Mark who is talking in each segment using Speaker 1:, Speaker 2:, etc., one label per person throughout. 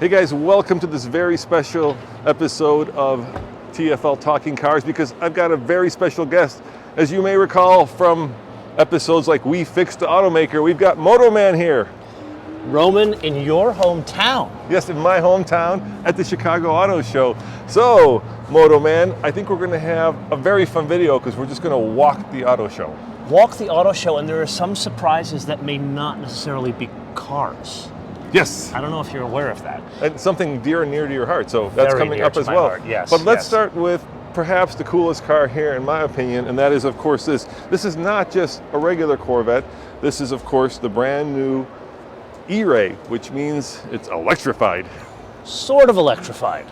Speaker 1: Hey guys, welcome to this very special episode of TFL Talking Cars because I've got a very special guest. As you may recall from episodes like We Fixed the Automaker, we've got Motoman here.
Speaker 2: Roman, in your hometown.
Speaker 1: Yes, in my hometown at the Chicago Auto Show. So, Motoman, I think we're going to have a very fun video because we're just going to walk the auto show.
Speaker 2: Walk the auto show, and there are some surprises that may not necessarily be cars.
Speaker 1: Yes.
Speaker 2: I don't know if you're aware of that.
Speaker 1: And something dear and near to your heart, so that's coming up as well.
Speaker 2: Heart. Yes.
Speaker 1: But let's start with perhaps the coolest car here, in my opinion, and that is, of course, this. This is not just a regular Corvette. This is, of course, the brand new Eevee, which means it's electrified.
Speaker 2: Sort of electrified.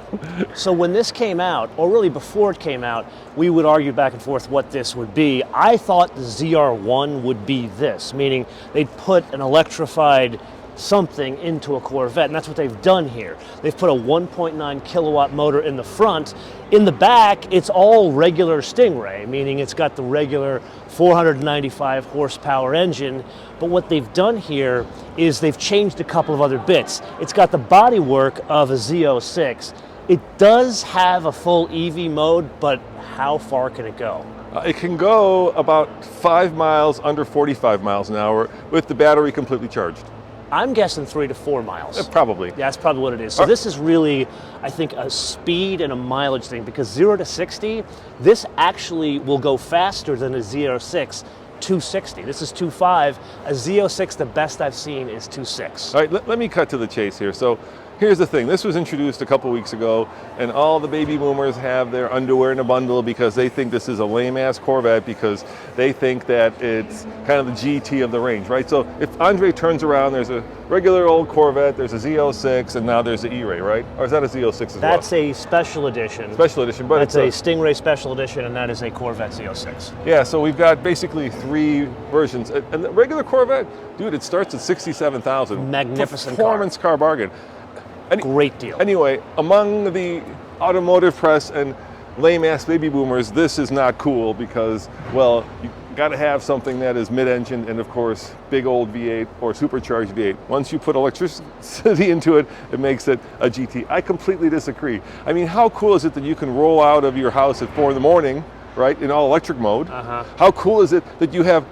Speaker 2: So when this came out, or really before it came out, we would argue back and forth what this would be. I thought the ZR1 would be this, meaning they'd put an electrified something into a Corvette, and that's what they've done here. They've put a 1.9 kilowatt motor in the front. In the back, it's all regular Stingray, meaning it's got the regular 495 horsepower engine, but what they've done here is they've changed a couple of other bits. It's got the bodywork of a Z06. It does have a full Eevee mode, but how far can it go?
Speaker 1: It can go about 5 miles under 45 miles an hour with the battery completely charged.
Speaker 2: I'm guessing 3 to 4 miles.
Speaker 1: Probably.
Speaker 2: Yeah, that's probably what it is. So this is really, I think, a speed and a mileage thing, because 0 to 60, this actually will go faster than a Z06 260. This is 2.5. A Z06, the best I've seen, is 2.6.
Speaker 1: All right, let me cut to the chase here. So here's the thing. This was introduced a couple weeks ago, and all the baby boomers have their underwear in a bundle because they think this is a lame-ass Corvette because they think that it's kind of the GT of the range, right? So if Andre turns around, there's a regular old Corvette, there's a Z06, and now there's the Eevee, right? Or is that a Z06 as well?
Speaker 2: That's a special edition.
Speaker 1: Special edition, but
Speaker 2: that's a Stingray special edition, and that is a Corvette Z06.
Speaker 1: Yeah, so we've got basically 3 versions. And the regular Corvette, dude, it starts at $67,000.
Speaker 2: Magnificent
Speaker 1: performance car bargain.
Speaker 2: Great deal.
Speaker 1: Anyway, among the automotive press and lame-ass baby boomers, this is not cool because, well, you got to have something that is mid-engine and, of course, big old V8 or supercharged V8. Once you put electricity into it, it makes it a GT. I completely disagree. I mean, how cool is it that you can roll out of your house at 4 in the morning, right, in all-electric mode? How cool is it that you have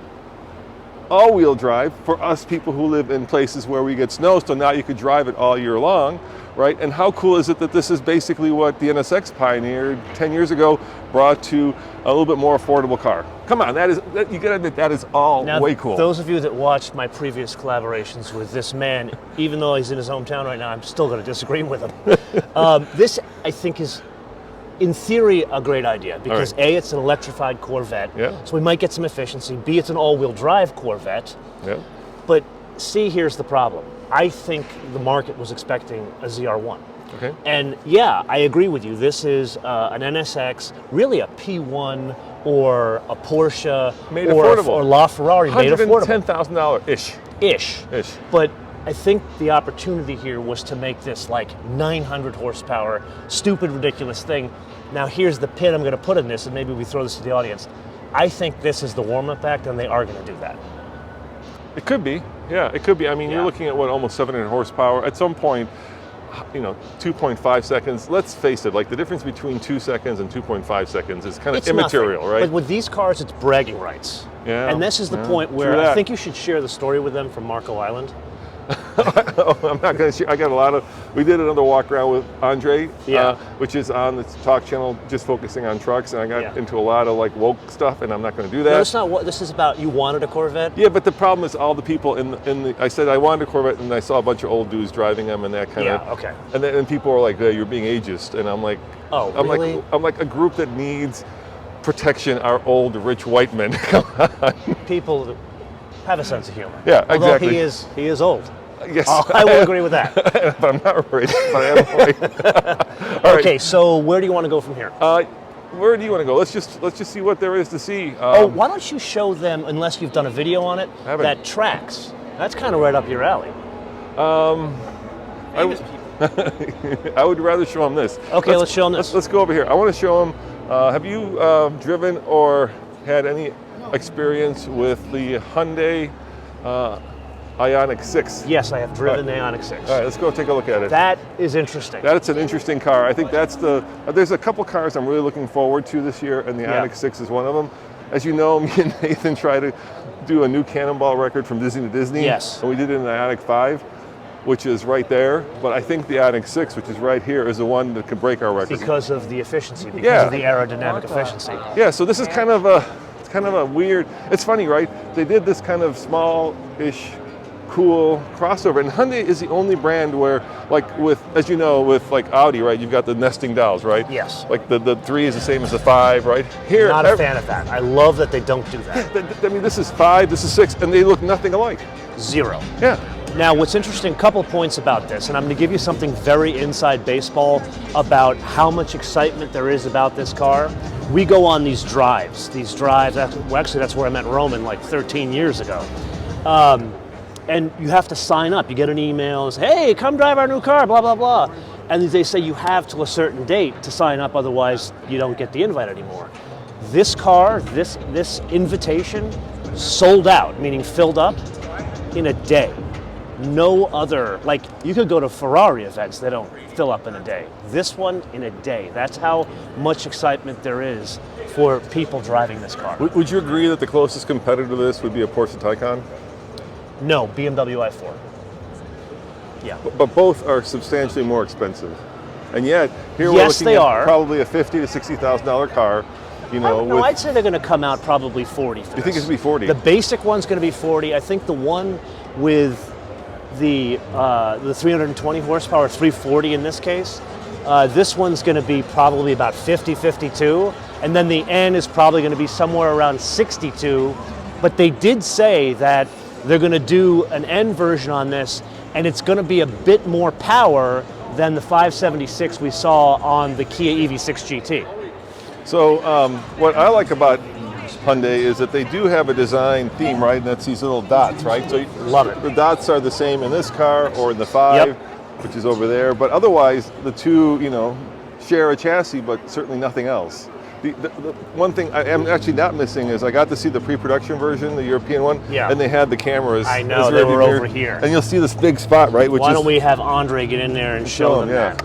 Speaker 1: all-wheel drive for us people who live in places where we get snow, so now you could drive it all year long, right? And how cool is it that this is basically what the NSX pioneered 10 years ago, brought to a little bit more affordable car? Come on, you gotta admit, that is all
Speaker 2: now,
Speaker 1: way cool.
Speaker 2: Those of you that watched my previous collaborations with this man, even though he's in his hometown right now, I'm still gonna disagree with him. This, I think, is, in theory, a great idea because A, it's an electrified Corvette, so we might get some efficiency. B, it's an all-wheel drive Corvette. But C, here's the problem. I think the market was expecting a ZR1.
Speaker 1: Okay.
Speaker 2: And yeah, I agree with you. This is an NSX, really a P1 or a Porsche
Speaker 1: made
Speaker 2: or
Speaker 1: affordable.
Speaker 2: LaFerrari made affordable.
Speaker 1: $110,000-ish.
Speaker 2: Ish.
Speaker 1: Ish.
Speaker 2: But I think the opportunity here was to make this like 900 horsepower, stupid, ridiculous thing. Now here's the pin I'm going to put in this, and maybe we throw this to the audience. I think this is the warm-up act, and they are going to do that.
Speaker 1: It could be. Yeah, it could be. I mean, you're looking at, what, almost 700 horsepower. At some point, 2.5 seconds. Let's face it, like the difference between 2 seconds and 2.5 seconds is kind of immaterial,
Speaker 2: nothing.
Speaker 1: right?
Speaker 2: But with these cars, it's bragging rights.
Speaker 1: Yeah.
Speaker 2: And this is the point where I think you should share the story with them from Marco Island.
Speaker 1: I'm not going to share. I got a lot of. We did another walk around with Andre, which is on the Talk channel, just focusing on trucks, and I got into a lot of like woke stuff, and I'm not going to do that.
Speaker 2: No, it's not what this is about. You wanted a Corvette.
Speaker 1: Yeah, but the problem is all the people in the. I said I wanted a Corvette, and I saw a bunch of old dudes driving them, and that kind of.
Speaker 2: Yeah. Okay.
Speaker 1: And then people were like, hey, "You're being ageist," and I'm like,
Speaker 2: "Oh, really?"
Speaker 1: I'm like a group that needs protection. Our old rich white men. Come on.
Speaker 2: People have a sense of humor.
Speaker 1: Yeah,
Speaker 2: although
Speaker 1: exactly.
Speaker 2: he is old.
Speaker 1: Yes,
Speaker 2: I will agree with that.
Speaker 1: But I'm not rich. But I am white.
Speaker 2: Okay, so where do you want to go from here?
Speaker 1: Where do you want to go? Let's just see what there is to see.
Speaker 2: Why don't you show them, unless you've done a video on it, that tracks. That's kind of right up your alley.
Speaker 1: I would rather show them this.
Speaker 2: Okay, let's show them this.
Speaker 1: Let's go over here. I want to show them. Have you driven or had any experience with the Hyundai Ioniq 6.
Speaker 2: Yes, I have driven the Ioniq 6.
Speaker 1: All right, let's go take a look at it.
Speaker 2: That is interesting.
Speaker 1: That's an interesting car. I think that's there's a couple cars I'm really looking forward to this year, and the Ioniq 6 is one of them. As you know, me and Nathan try to do a new Cannonball record from Disney to Disney.
Speaker 2: Yes.
Speaker 1: And we did it in the Ioniq 5, which is right there. But I think the Ioniq 6, which is right here, is the one that could break our record.
Speaker 2: Because of the efficiency, because of the aerodynamic efficiency.
Speaker 1: Yeah, so this is kind of a weird, it's funny, right? They did this kind of small-ish, cool crossover, and Hyundai is the only brand where, like with, as you know, with like Audi, right, you've got the nesting dolls, right?
Speaker 2: Yes.
Speaker 1: Like the 3 is the same as the 5, right? Here,
Speaker 2: not a fan of that. I love that they don't do that.
Speaker 1: I mean, this is 5, this is 6, and they look nothing alike.
Speaker 2: Zero.
Speaker 1: Yeah.
Speaker 2: Now, what's interesting, couple points about this, and I'm going to give you something very inside baseball about how much excitement there is about this car. We go on these drives. Actually, that's where I met Roman like 13 years ago. And you have to sign up. You get an email and say, hey, come drive our new car, blah, blah, blah. And they say you have till a certain date to sign up, otherwise you don't get the invite anymore. This car, this invitation, sold out, meaning filled up in a day. No other, like you could go to Ferrari events, they don't fill up in a day. This one in a day. That's how much excitement there is for people driving this car.
Speaker 1: Would you agree that the closest competitor to this would be a Porsche Taycan?
Speaker 2: No, BMW i4. Yeah.
Speaker 1: But both are substantially more expensive. And yet, here we're
Speaker 2: Yes,
Speaker 1: looking
Speaker 2: they
Speaker 1: at
Speaker 2: are.
Speaker 1: probably a $50,000 to $60,000 car. You know,
Speaker 2: No, I'd say they're going to come out probably 40 for
Speaker 1: You think
Speaker 2: this.
Speaker 1: it's going to be 40?
Speaker 2: The basic one's going to be 40. I think the one with the 320 horsepower, 340 in this case, this one's going to be probably about 50, 52. And then the N is probably going to be somewhere around 62. But they did say that they're going to do an N version on this, and it's going to be a bit more power than the 576 we saw on the Kia EV6 GT.
Speaker 1: So what I like about Hyundai is that they do have a design theme, right? And that's these little dots, right? So
Speaker 2: Love it.
Speaker 1: The dots are the same in this car or in the 5, which is over there. But otherwise, the two, share a chassis, but certainly nothing else. The one thing I am actually not missing is I got to see the pre-production version, the European one, and they had the cameras.
Speaker 2: I know, they were over here.
Speaker 1: And you'll see this big spot, right?
Speaker 2: Why don't we have Andre get in there and show them that?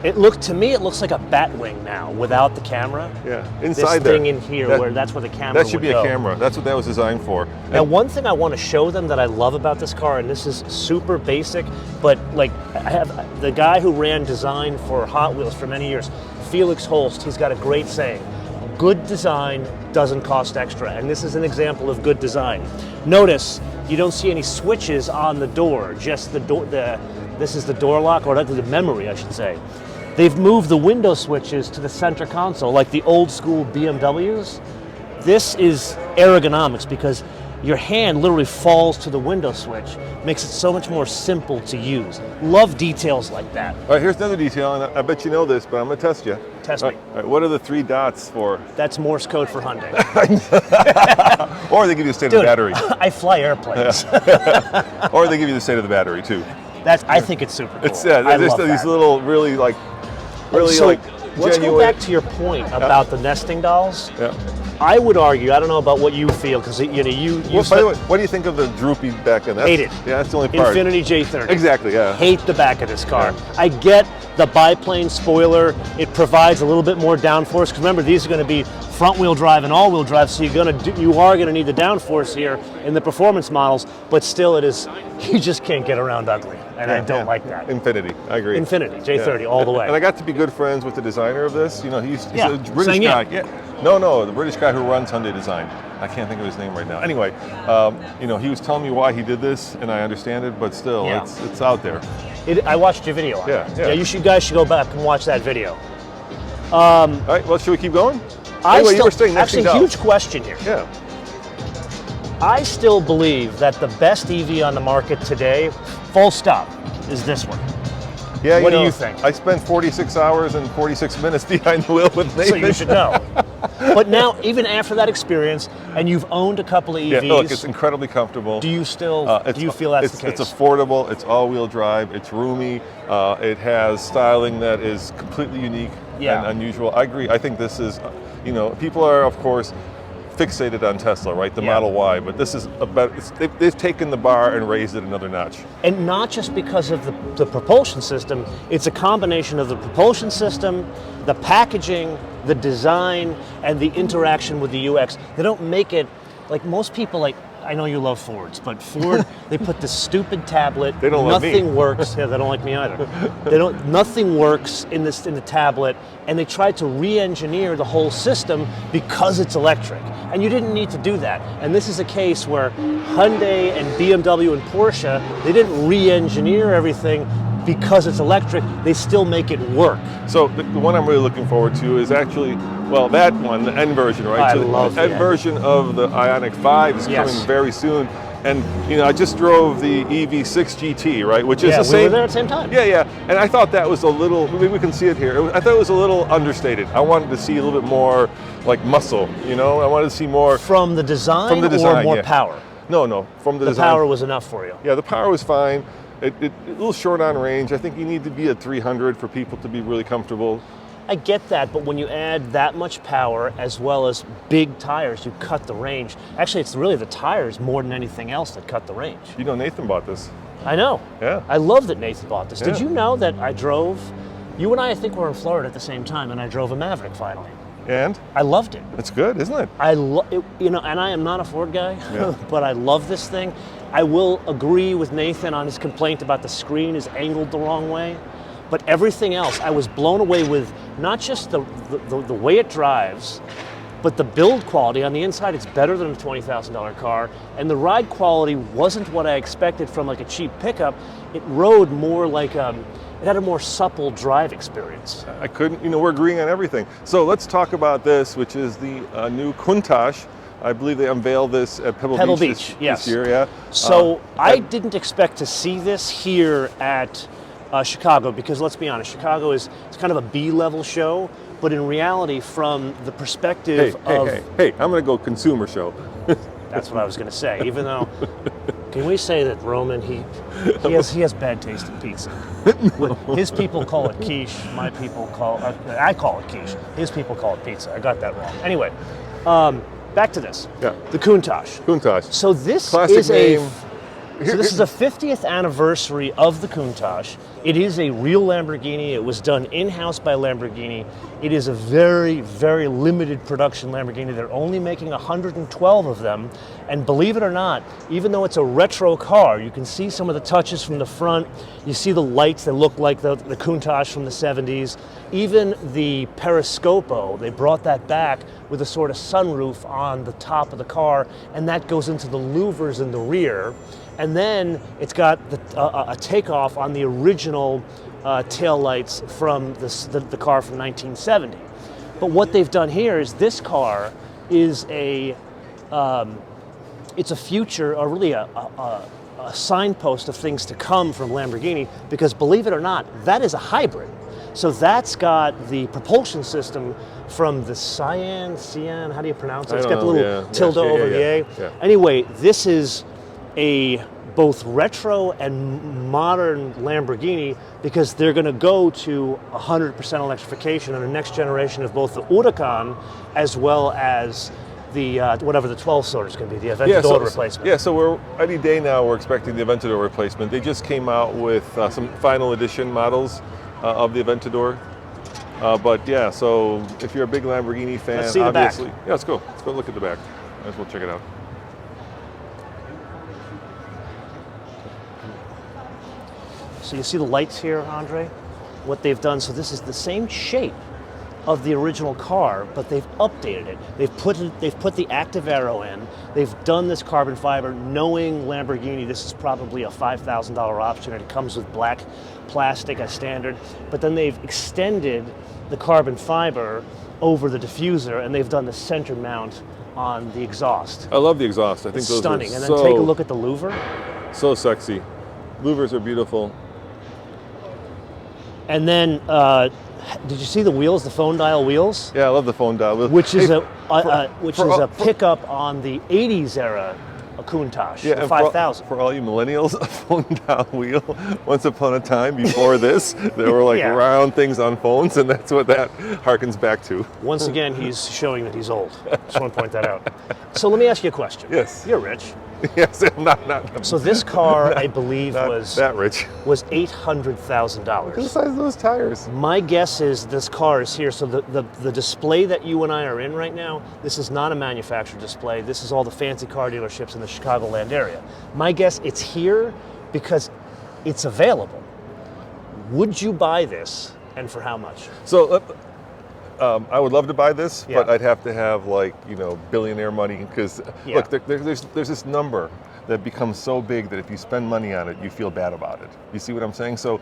Speaker 2: To me, it looks like a Batwing now without the camera.
Speaker 1: Yeah, inside
Speaker 2: this thing in here, that's where the camera
Speaker 1: That should be a camera. That's what that was designed for.
Speaker 2: Now, one thing I want to show them that I love about this car, and this is super basic, but like I have the guy who ran design for Hot Wheels for many years, Felix Holst, he's got a great saying: good design doesn't cost extra. And this is an example of good design. Notice you don't see any switches on the door, just the door. This is the door lock, or the memory, I should say. They've moved the window switches to the center console, like the old school BMWs. This is ergonomics because your hand literally falls to the window switch, makes it so much more simple to use. Love details like that.
Speaker 1: All right, here's another detail, and I bet you know this, but I'm going to test you.
Speaker 2: Test me.
Speaker 1: All right, what are the 3 dots for?
Speaker 2: That's Morse code for Hyundai.
Speaker 1: Or they give you the state of the battery.
Speaker 2: I fly airplanes.
Speaker 1: Or they give you the state of the battery, too.
Speaker 2: I think it's super cool.
Speaker 1: It's
Speaker 2: I
Speaker 1: there's
Speaker 2: love
Speaker 1: these
Speaker 2: that.
Speaker 1: little, really
Speaker 2: So,
Speaker 1: like
Speaker 2: let's
Speaker 1: genuine.
Speaker 2: go back to your point about the nesting dolls.
Speaker 1: Yeah.
Speaker 2: I would argue, I don't know about what you feel, because you
Speaker 1: By the way, what do you think of the droopy back end?
Speaker 2: Hate it.
Speaker 1: Yeah, that's the only part.
Speaker 2: Infiniti J30.
Speaker 1: Exactly, yeah.
Speaker 2: Hate the back of this car.
Speaker 1: Yeah.
Speaker 2: I get the biplane spoiler. It provides a little bit more downforce, because remember, these are going to be front-wheel drive and all-wheel drive, so you are going to need the downforce here in the performance models, but still you just can't get around ugly, and I don't like that.
Speaker 1: Infiniti, I agree.
Speaker 2: Infiniti, J30, all the way.
Speaker 1: And I got to be good friends with the designer of this. He's a British
Speaker 2: Saying
Speaker 1: guy.
Speaker 2: it.
Speaker 1: Yeah. No, the British guy who runs Hyundai Design. I can't think of his name right now. Anyway, he was telling me why he did this, and I understand it, but still, it's out there.
Speaker 2: I watched your video on it.
Speaker 1: Yeah.
Speaker 2: You guys should go back and watch that video.
Speaker 1: All right, well, should we keep going? You were saying
Speaker 2: actually, huge question here.
Speaker 1: Yeah.
Speaker 2: I still believe that the best EV on the market today, full stop, is this one.
Speaker 1: Yeah,
Speaker 2: what do you think?
Speaker 1: I spent 46 hours and 46 minutes behind the wheel with Nathan.
Speaker 2: So you should know. But now, even after that experience, and you've owned a couple of EVs,
Speaker 1: yeah, look, it's incredibly comfortable.
Speaker 2: Do you still? Do you feel that's the case?
Speaker 1: It's affordable. It's all-wheel drive. It's roomy. It has styling that is completely unique and unusual. I agree. I think this is, people are, of course, fixated on Tesla, right? The
Speaker 2: Yeah.
Speaker 1: Model Y, but this is they've taken the bar and raised it another notch.
Speaker 2: And not just because of the propulsion system, it's a combination of the propulsion system, the packaging, the design, and the interaction with the UX. They don't make it like most people, like, I know you love Fords, but Ford, they put this stupid tablet.
Speaker 1: They don't like me.
Speaker 2: Nothing works. Yeah, they don't like me either. Nothing works in the tablet, and they tried to re-engineer the whole system because it's electric. And you didn't need to do that. And this is a case where Hyundai and BMW and Porsche, they didn't re-engineer everything because it's electric. They still make it work.
Speaker 1: So the one I'm really looking forward to is actually, well, that one, the N version, right?
Speaker 2: I
Speaker 1: So
Speaker 2: love
Speaker 1: the
Speaker 2: the
Speaker 1: N
Speaker 2: N.
Speaker 1: version of the Ioniq 5 is
Speaker 2: Yes.
Speaker 1: coming very soon. And I just drove the EV6 GT, right? Which is
Speaker 2: Yeah,
Speaker 1: the same.
Speaker 2: we were there at the same time.
Speaker 1: Yeah. And I thought that was a little, maybe we can see it here. I thought it was a little understated. I wanted to see a little bit more like muscle, I wanted to see more.
Speaker 2: From the design, or more
Speaker 1: yeah.
Speaker 2: power?
Speaker 1: No, from the
Speaker 2: The
Speaker 1: design.
Speaker 2: power was enough for you.
Speaker 1: Yeah, the power was fine. A little short on range. I think you need to be at 300 for people to be really comfortable.
Speaker 2: I get that, but when you add that much power as well as big tires, you cut the range. Actually, it's really the tires more than anything else that cut the range.
Speaker 1: Nathan bought this.
Speaker 2: I know.
Speaker 1: Yeah.
Speaker 2: I love that Nathan bought this. Did
Speaker 1: Yeah.
Speaker 2: you know that you and I think, were in Florida at the same time, and I drove a Maverick finally.
Speaker 1: And
Speaker 2: I loved it.
Speaker 1: it's good, isn't it?
Speaker 2: And I am not a Ford guy,
Speaker 1: Yeah.
Speaker 2: but I love this thing. I will agree with Nathan on his complaint about the screen is angled the wrong way, but everything else, I was blown away with not just the way it drives, but the build quality. On the inside, it's better than a $20,000 car, and the ride quality wasn't what I expected from like a cheap pickup. It rode more like it had a more supple drive experience.
Speaker 1: I couldn't, we're agreeing on everything. So let's talk about this, which is the new Countach. I believe they unveiled this at Pebble Beach
Speaker 2: yes.
Speaker 1: this year, yeah.
Speaker 2: So I didn't expect to see this here at Chicago, because let's be honest, Chicago it's kind of a B-level show, but in reality, from the perspective
Speaker 1: Hey, I'm going to go consumer show.
Speaker 2: That's what I was going to say. Even though, can we say that Roman he has bad taste in pizza? His people call it quiche. My people I call it quiche. His people call it pizza. I got that wrong. Anyway, back to this.
Speaker 1: Yeah.
Speaker 2: The Countach.
Speaker 1: Countach.
Speaker 2: So this
Speaker 1: Classic
Speaker 2: is
Speaker 1: name.
Speaker 2: this is a 50th anniversary of the Countach. It is a real Lamborghini. It was done in-house by Lamborghini. It is a very, very limited production Lamborghini. They're only making 112 of them. And believe it or not, even though it's a retro car, you can see some of the touches from the front. You see the lights that look like the Countach from the 70s. Even the Periscopo, they brought that back with a sort of sunroof on the top of the car, and that goes into the louvers in the rear. And then it's got a takeoff on the original tail lights from the car from 1970. But what they've done here is this car is it's a future, or really a signpost of things to come from Lamborghini, because believe it or not, that is a hybrid. So that's got the propulsion system from the Cyan, how do you pronounce it? It's got the little tilde over the A.
Speaker 1: Yeah.
Speaker 2: Anyway, this is a both retro and modern Lamborghini, because they're going to go to 100% electrification on the next generation of both the Huracan as well as the whatever the 12-cylinder is going to be, the Aventador replacement.
Speaker 1: Yeah, so we're any day now we're expecting the Aventador replacement. They just came out with some final edition models of the Aventador. But yeah, so if you're a big Lamborghini fan,
Speaker 2: let's see the
Speaker 1: obviously,
Speaker 2: back.
Speaker 1: Yeah, let's go look at the back. Might as well check it out.
Speaker 2: So you see the lights here, Andre? What they've done, so this is the same shape of the original car, but they've updated it. They've put the active aero in. They've done this carbon fiber, knowing Lamborghini, this is probably a $5,000 option, and it comes with black plastic as standard. But then they've extended the carbon fiber over the diffuser, and they've done the center mount on the exhaust.
Speaker 1: I love the exhaust. I think
Speaker 2: It's
Speaker 1: those
Speaker 2: stunning.
Speaker 1: are
Speaker 2: And then take a look at the louver.
Speaker 1: So sexy. Louvers are beautiful.
Speaker 2: And then, did you see the wheels, the phone dial wheels?
Speaker 1: Yeah, I love the phone dial.
Speaker 2: Which is a pickup on the 80s era a Countach
Speaker 1: Yeah,
Speaker 2: for
Speaker 1: and
Speaker 2: $5,000.
Speaker 1: for all you millennials, a fold-down wheel. Once upon a time, before this, there were like
Speaker 2: Yeah.
Speaker 1: round things on phones, and that's what that harkens back to.
Speaker 2: Once again, he's showing that he's old. Just want to point that out. So let me ask you a question.
Speaker 1: Yes.
Speaker 2: You're rich.
Speaker 1: Yes, not
Speaker 2: So this car, I believe, was
Speaker 1: that rich.
Speaker 2: $800,000.
Speaker 1: Look at the size of those tires.
Speaker 2: My guess is this car is here. So the display that you and I are in right now, this is not a manufacturer display. This is all the fancy car dealerships in the Chicagoland area. My guess it's here because it's available. Would you buy this, and for how much?
Speaker 1: So I would love to buy this,
Speaker 2: Yeah.
Speaker 1: but I'd have to have billionaire money because
Speaker 2: Yeah.
Speaker 1: look, there's this number that becomes so big that if you spend money on it, you feel bad about it. You see what I'm saying? So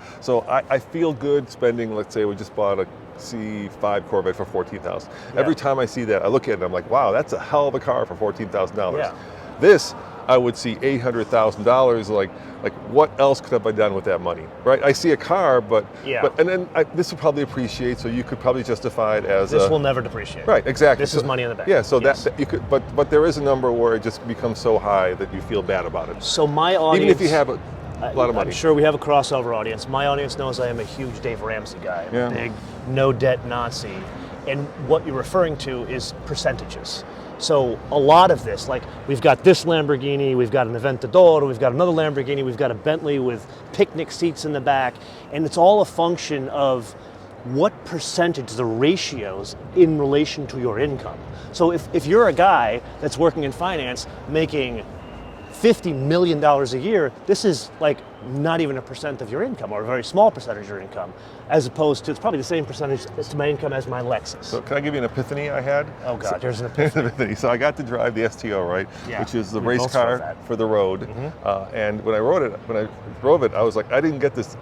Speaker 1: I feel good spending. Let's say we just bought a C5 Corvette for $14,000.
Speaker 2: Yeah.
Speaker 1: Every time I see that, I look at it and I'm like, wow, that's a hell of a car for $14,000.
Speaker 2: Yeah.
Speaker 1: This, I would see $800,000. Like what else could have I done with that money, right? I see a car, but and then this will probably appreciate, so you could probably justify it as
Speaker 2: This will never depreciate.
Speaker 1: right, exactly.
Speaker 2: This is money in the bank.
Speaker 1: Yeah, so
Speaker 2: Yes.
Speaker 1: that you could, but there is a number where it just becomes so high that you feel bad about it,
Speaker 2: So my audience,
Speaker 1: even if you have a lot of money.
Speaker 2: I'm sure we have a crossover audience. My audience knows I am a huge Dave Ramsey guy. I'm
Speaker 1: Yeah.
Speaker 2: a big no debt Nazi. And what you're referring to is percentages. So a lot of this, like we've got this Lamborghini, we've got an Aventador, we've got another Lamborghini, we've got a Bentley with picnic seats in the back, and it's all a function of what percentage, the ratios in relation to your income. So if you're a guy that's working in finance making $50 million a year, this is like not even a percent of your income, or a very small percentage of your income, as opposed to, it's probably the same percentage to my income as my Lexus.
Speaker 1: So can I give you an episode I had?
Speaker 2: Oh God, there's an epiphany.
Speaker 1: So I got to drive the STO, right?
Speaker 2: Yeah,
Speaker 1: Which is the
Speaker 2: we
Speaker 1: race
Speaker 2: both drove
Speaker 1: car
Speaker 2: that.
Speaker 1: for the road. And when I drove it, I was like, I didn't get this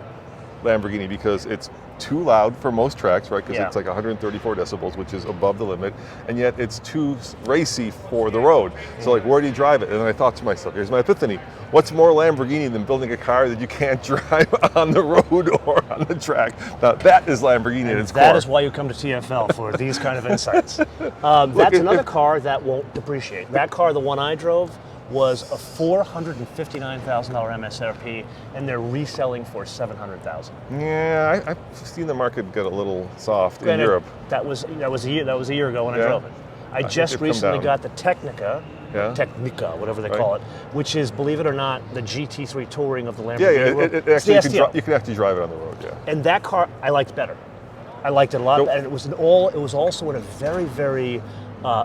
Speaker 1: Lamborghini because it's too loud for most tracks, right? Because
Speaker 2: Yeah.
Speaker 1: it's like 134 decibels, which is above the limit, and yet it's too racy for the road. So like, where do you drive it? And then I thought to myself, here's my epiphany. What's more Lamborghini than building a car that you can't drive on the road or on the track? Now that is Lamborghini at its core.
Speaker 2: That is why you come to TFL, for these kind of insights. That's another car that won't depreciate. That car, the one I drove, was a $459,000 MSRP, and they're reselling for $700,000.
Speaker 1: Yeah, I've seen the market get a little soft
Speaker 2: Granted,
Speaker 1: in Europe.
Speaker 2: That was a year ago when I
Speaker 1: Yeah.
Speaker 2: drove it. I
Speaker 1: think
Speaker 2: just
Speaker 1: they've come
Speaker 2: recently
Speaker 1: down.
Speaker 2: got the Technica,
Speaker 1: Yeah.
Speaker 2: Technica, whatever they
Speaker 1: Right.
Speaker 2: call it, which is, believe it or not, the GT3 Touring of the Lamborghini.
Speaker 1: Yeah,
Speaker 2: world.
Speaker 1: it
Speaker 2: It's the
Speaker 1: actually
Speaker 2: STO.
Speaker 1: you can actually drive it on the road. Yeah.
Speaker 2: And that car I liked better. I liked it a lot,
Speaker 1: Nope.
Speaker 2: and it was also in a very, very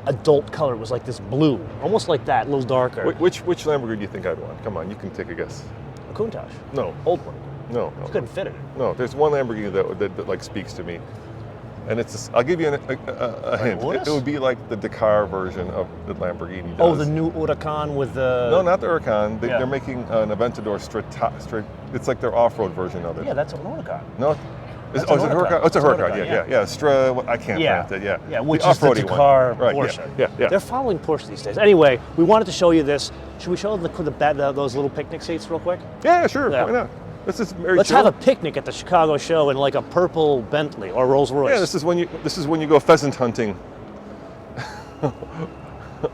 Speaker 2: adult color. It was like this blue, almost like that, a little darker.
Speaker 1: Which Lamborghini do you think I'd want? Come on, you can take a guess.
Speaker 2: A Countach,
Speaker 1: No,
Speaker 2: old one.
Speaker 1: no.
Speaker 2: Couldn't fit in it.
Speaker 1: No, there's one Lamborghini that like speaks to me, and I'll give you a hint.
Speaker 2: Urus?
Speaker 1: It would be like the Dakar version of the Lamborghini does.
Speaker 2: Oh, the new Huracan with the.
Speaker 1: No, not the Huracan.
Speaker 2: Yeah.
Speaker 1: They're making an Aventador straight. It's like their off-road version of it.
Speaker 2: Yeah, that's a Huracan.
Speaker 1: No.
Speaker 2: That's
Speaker 1: Is it a Huracan? Oh, it's a
Speaker 2: That's a
Speaker 1: Huracan.
Speaker 2: Huracan,
Speaker 1: Yeah. I can't pronounce it. Yeah.
Speaker 2: Yeah, which
Speaker 1: the
Speaker 2: is the
Speaker 1: off-roady
Speaker 2: Dakar
Speaker 1: one. Right.
Speaker 2: Porsche.
Speaker 1: Yeah.
Speaker 2: They're following Porsche these days. Anyway, we wanted to show you this. Should we show those little picnic seats real quick?
Speaker 1: Yeah, sure.
Speaker 2: Yeah.
Speaker 1: Why not? This is very
Speaker 2: Let's
Speaker 1: chill.
Speaker 2: have a picnic at the Chicago show in like a purple Bentley or Rolls Royce.
Speaker 1: Yeah, this is when you go pheasant hunting,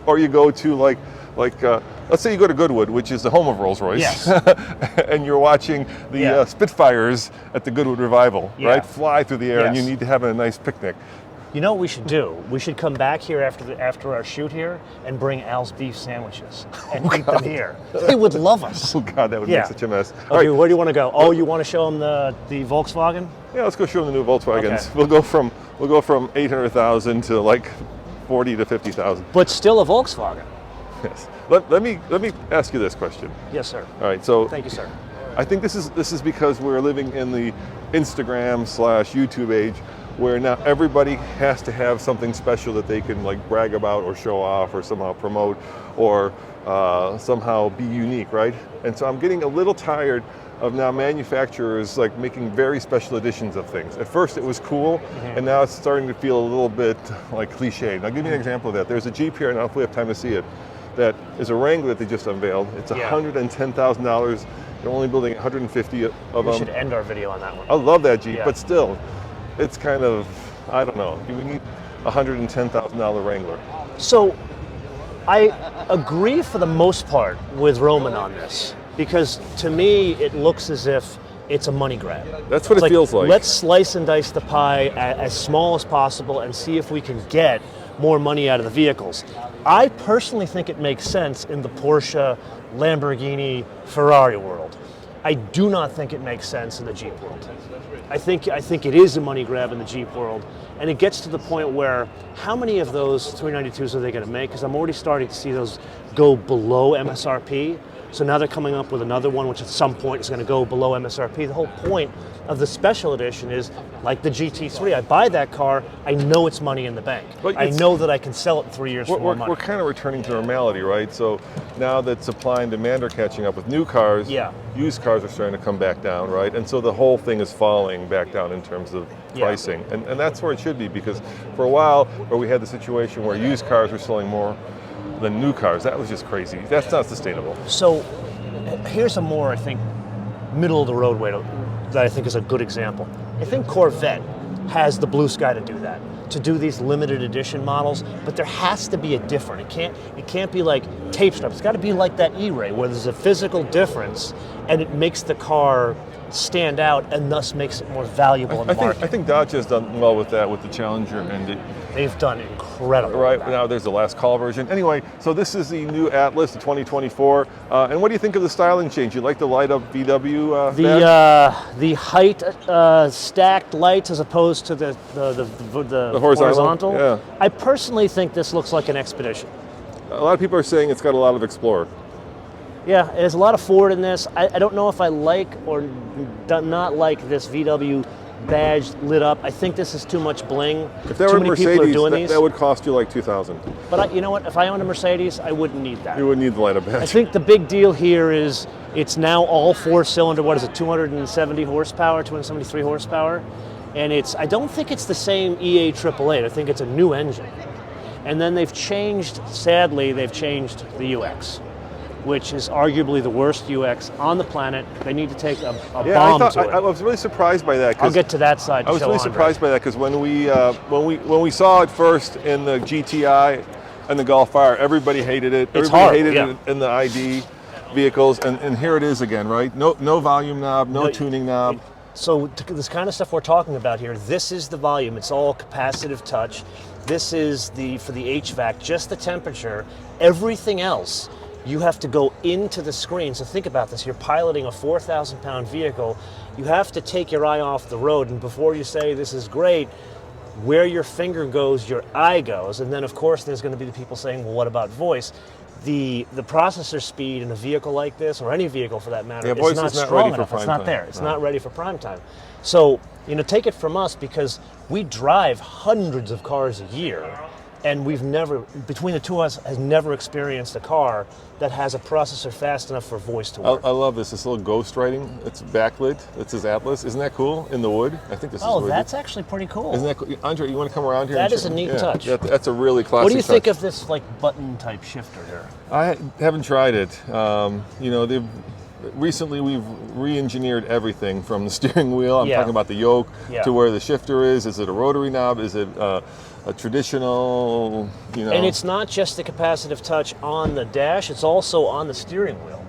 Speaker 1: or you go to like let's say you go to Goodwood, which is the home of Rolls Royce,
Speaker 2: Yes.
Speaker 1: and you're watching the
Speaker 2: Yeah.
Speaker 1: Spitfires at the Goodwood Revival,
Speaker 2: Yeah.
Speaker 1: right? Fly through the air, and you
Speaker 2: Yes.
Speaker 1: need to have a nice picnic.
Speaker 2: You know what we should do? We should come back here after our shoot here and bring Al's beef sandwiches and eat them here. They would love us.
Speaker 1: Oh God, that would
Speaker 2: Yeah.
Speaker 1: make such a mess.
Speaker 2: Okay,
Speaker 1: All right,
Speaker 2: where do you want to go? Oh, you want to show them the Volkswagen?
Speaker 1: yeah, let's go show them the new Volkswagens.
Speaker 2: Okay.
Speaker 1: We'll go from 800,000 to like 40 to 50,000.
Speaker 2: But still a Volkswagen.
Speaker 1: Yes. Let me ask you this question.
Speaker 2: Yes, sir.
Speaker 1: All right, so
Speaker 2: Thank you, sir.
Speaker 1: I think this is because we're living in the Instagram/YouTube age, where now everybody has to have something special that they can like brag about or show off or somehow promote or somehow be unique, right? And so I'm getting a little tired of now manufacturers like making very special editions of things. At first it was cool, and now it's starting to feel a little bit like cliche. And I'll give you an example of that. There's a Jeep here, and I don't know if we have time to see it, that is a Wrangler that they just unveiled. It's
Speaker 2: Yeah.
Speaker 1: $110,000. They're only building 150 of
Speaker 2: We
Speaker 1: them.
Speaker 2: should end our video on that one.
Speaker 1: I love that Jeep,
Speaker 2: Yeah.
Speaker 1: but still, it's kind of, I don't know. We need a $110,000 Wrangler.
Speaker 2: So, I agree for the most part with Roman on this, because to me it looks as if it's a money grab.
Speaker 1: That's what
Speaker 2: It's
Speaker 1: it feels like.
Speaker 2: Let's slice and dice the pie as small as possible and see if we can get more money out of the vehicles. I personally think it makes sense in the Porsche, Lamborghini, Ferrari world. I do not think it makes sense in the Jeep world. I think it is a money grab in the Jeep world, and it gets to the point where how many of those 392s are they going to make? Because I'm already starting to see those go below MSRP. So now they're coming up with another one, which at some point is going to go below MSRP. The whole point of the special edition is, like the GT3, I buy that car, I know it's money in the bank. I know that I can sell it in 3 years for more money.
Speaker 1: We're kind of returning to normality, right? So now that supply and demand are catching up with new cars, used cars are starting to come back down, right? And so the whole thing is falling back down in terms of pricing. And that's where it should be, because for a while where we had the situation where used cars were selling more than new cars, that was just crazy. That's not sustainable.
Speaker 2: So here's a more, I think, middle of the road way that I think is a good example. I think Corvette has the blue sky to do that, to do these limited edition models, but there has to be a difference. It can't be like tape strip. It's got to be like that E-Ray, where there's a physical difference and it makes the car stand out and thus makes it more valuable in the market.
Speaker 1: I think Dodge has done well with that, with the Challenger, and
Speaker 2: they've done incredible.
Speaker 1: Right now, there's the last call version. Anyway, so this is the new Atlas, the 2024. And what do you think of the styling change? You like the light up VW?
Speaker 2: The height stacked lights as opposed to the horizontal.
Speaker 1: Yeah.
Speaker 2: I personally think this looks like an Expedition.
Speaker 1: A lot of people are saying it's got a lot of Explorer.
Speaker 2: Yeah, there's a lot of Ford in this. I don't know if I like or do not like this VW badge lit up. I think this is too much bling.
Speaker 1: If there were Mercedes, that would cost you like $2,000.
Speaker 2: But you know what? If I owned a Mercedes, I wouldn't need that.
Speaker 1: You wouldn't need the light up badge.
Speaker 2: I think the big deal here is it's now all four-cylinder. What is it? 270 horsepower, 273 horsepower, and I don't think it's the same EA 888. I think it's a new engine. And then sadly, they've changed the UX, which is arguably the worst UX on the planet. They need to take a bomb to it.
Speaker 1: I was really surprised by that.
Speaker 2: I'll get to that side.
Speaker 1: I was really surprised by that, because when we saw it first in the GTI and the Golf R, everybody hated it. Everybody hated it in the ID vehicles, and here it is again, right? No volume knob, no tuning knob.
Speaker 2: So this kind of stuff we're talking about here, this is the volume. It's all capacitive touch. This is for the HVAC, just the temperature. Everything else, you have to go into the screen. So think about this. You're piloting a 4,000-pound vehicle. You have to take your eye off the road. And before you say this is great, where your finger goes, your eye goes. And then, of course, there's going to be the people saying, well, what about voice? The processor speed in a vehicle like this, or any vehicle for that matter, is not strong enough. It's not there. It's not ready for prime time. So, take it from us, because we drive hundreds of cars a year. And we've never, between the two of us, has never experienced a car that has a processor fast enough for voice to work.
Speaker 1: I love this little ghost writing. It's backlit. It's his Atlas. Isn't that cool? In the wood. I think this is.
Speaker 2: Oh, that's actually pretty cool.
Speaker 1: Isn't that cool? Andre, you want to come around here?
Speaker 2: That is a neat touch.
Speaker 1: That's a really classic touch.
Speaker 2: What do you think of this button type shifter here?
Speaker 1: I haven't tried it. Recently we've re-engineered everything from the steering wheel. I'm talking about the yoke to where the shifter is. Is it a rotary knob? Is it a traditional,
Speaker 2: And it's not just the capacitive touch on the dash, it's also on the steering wheel.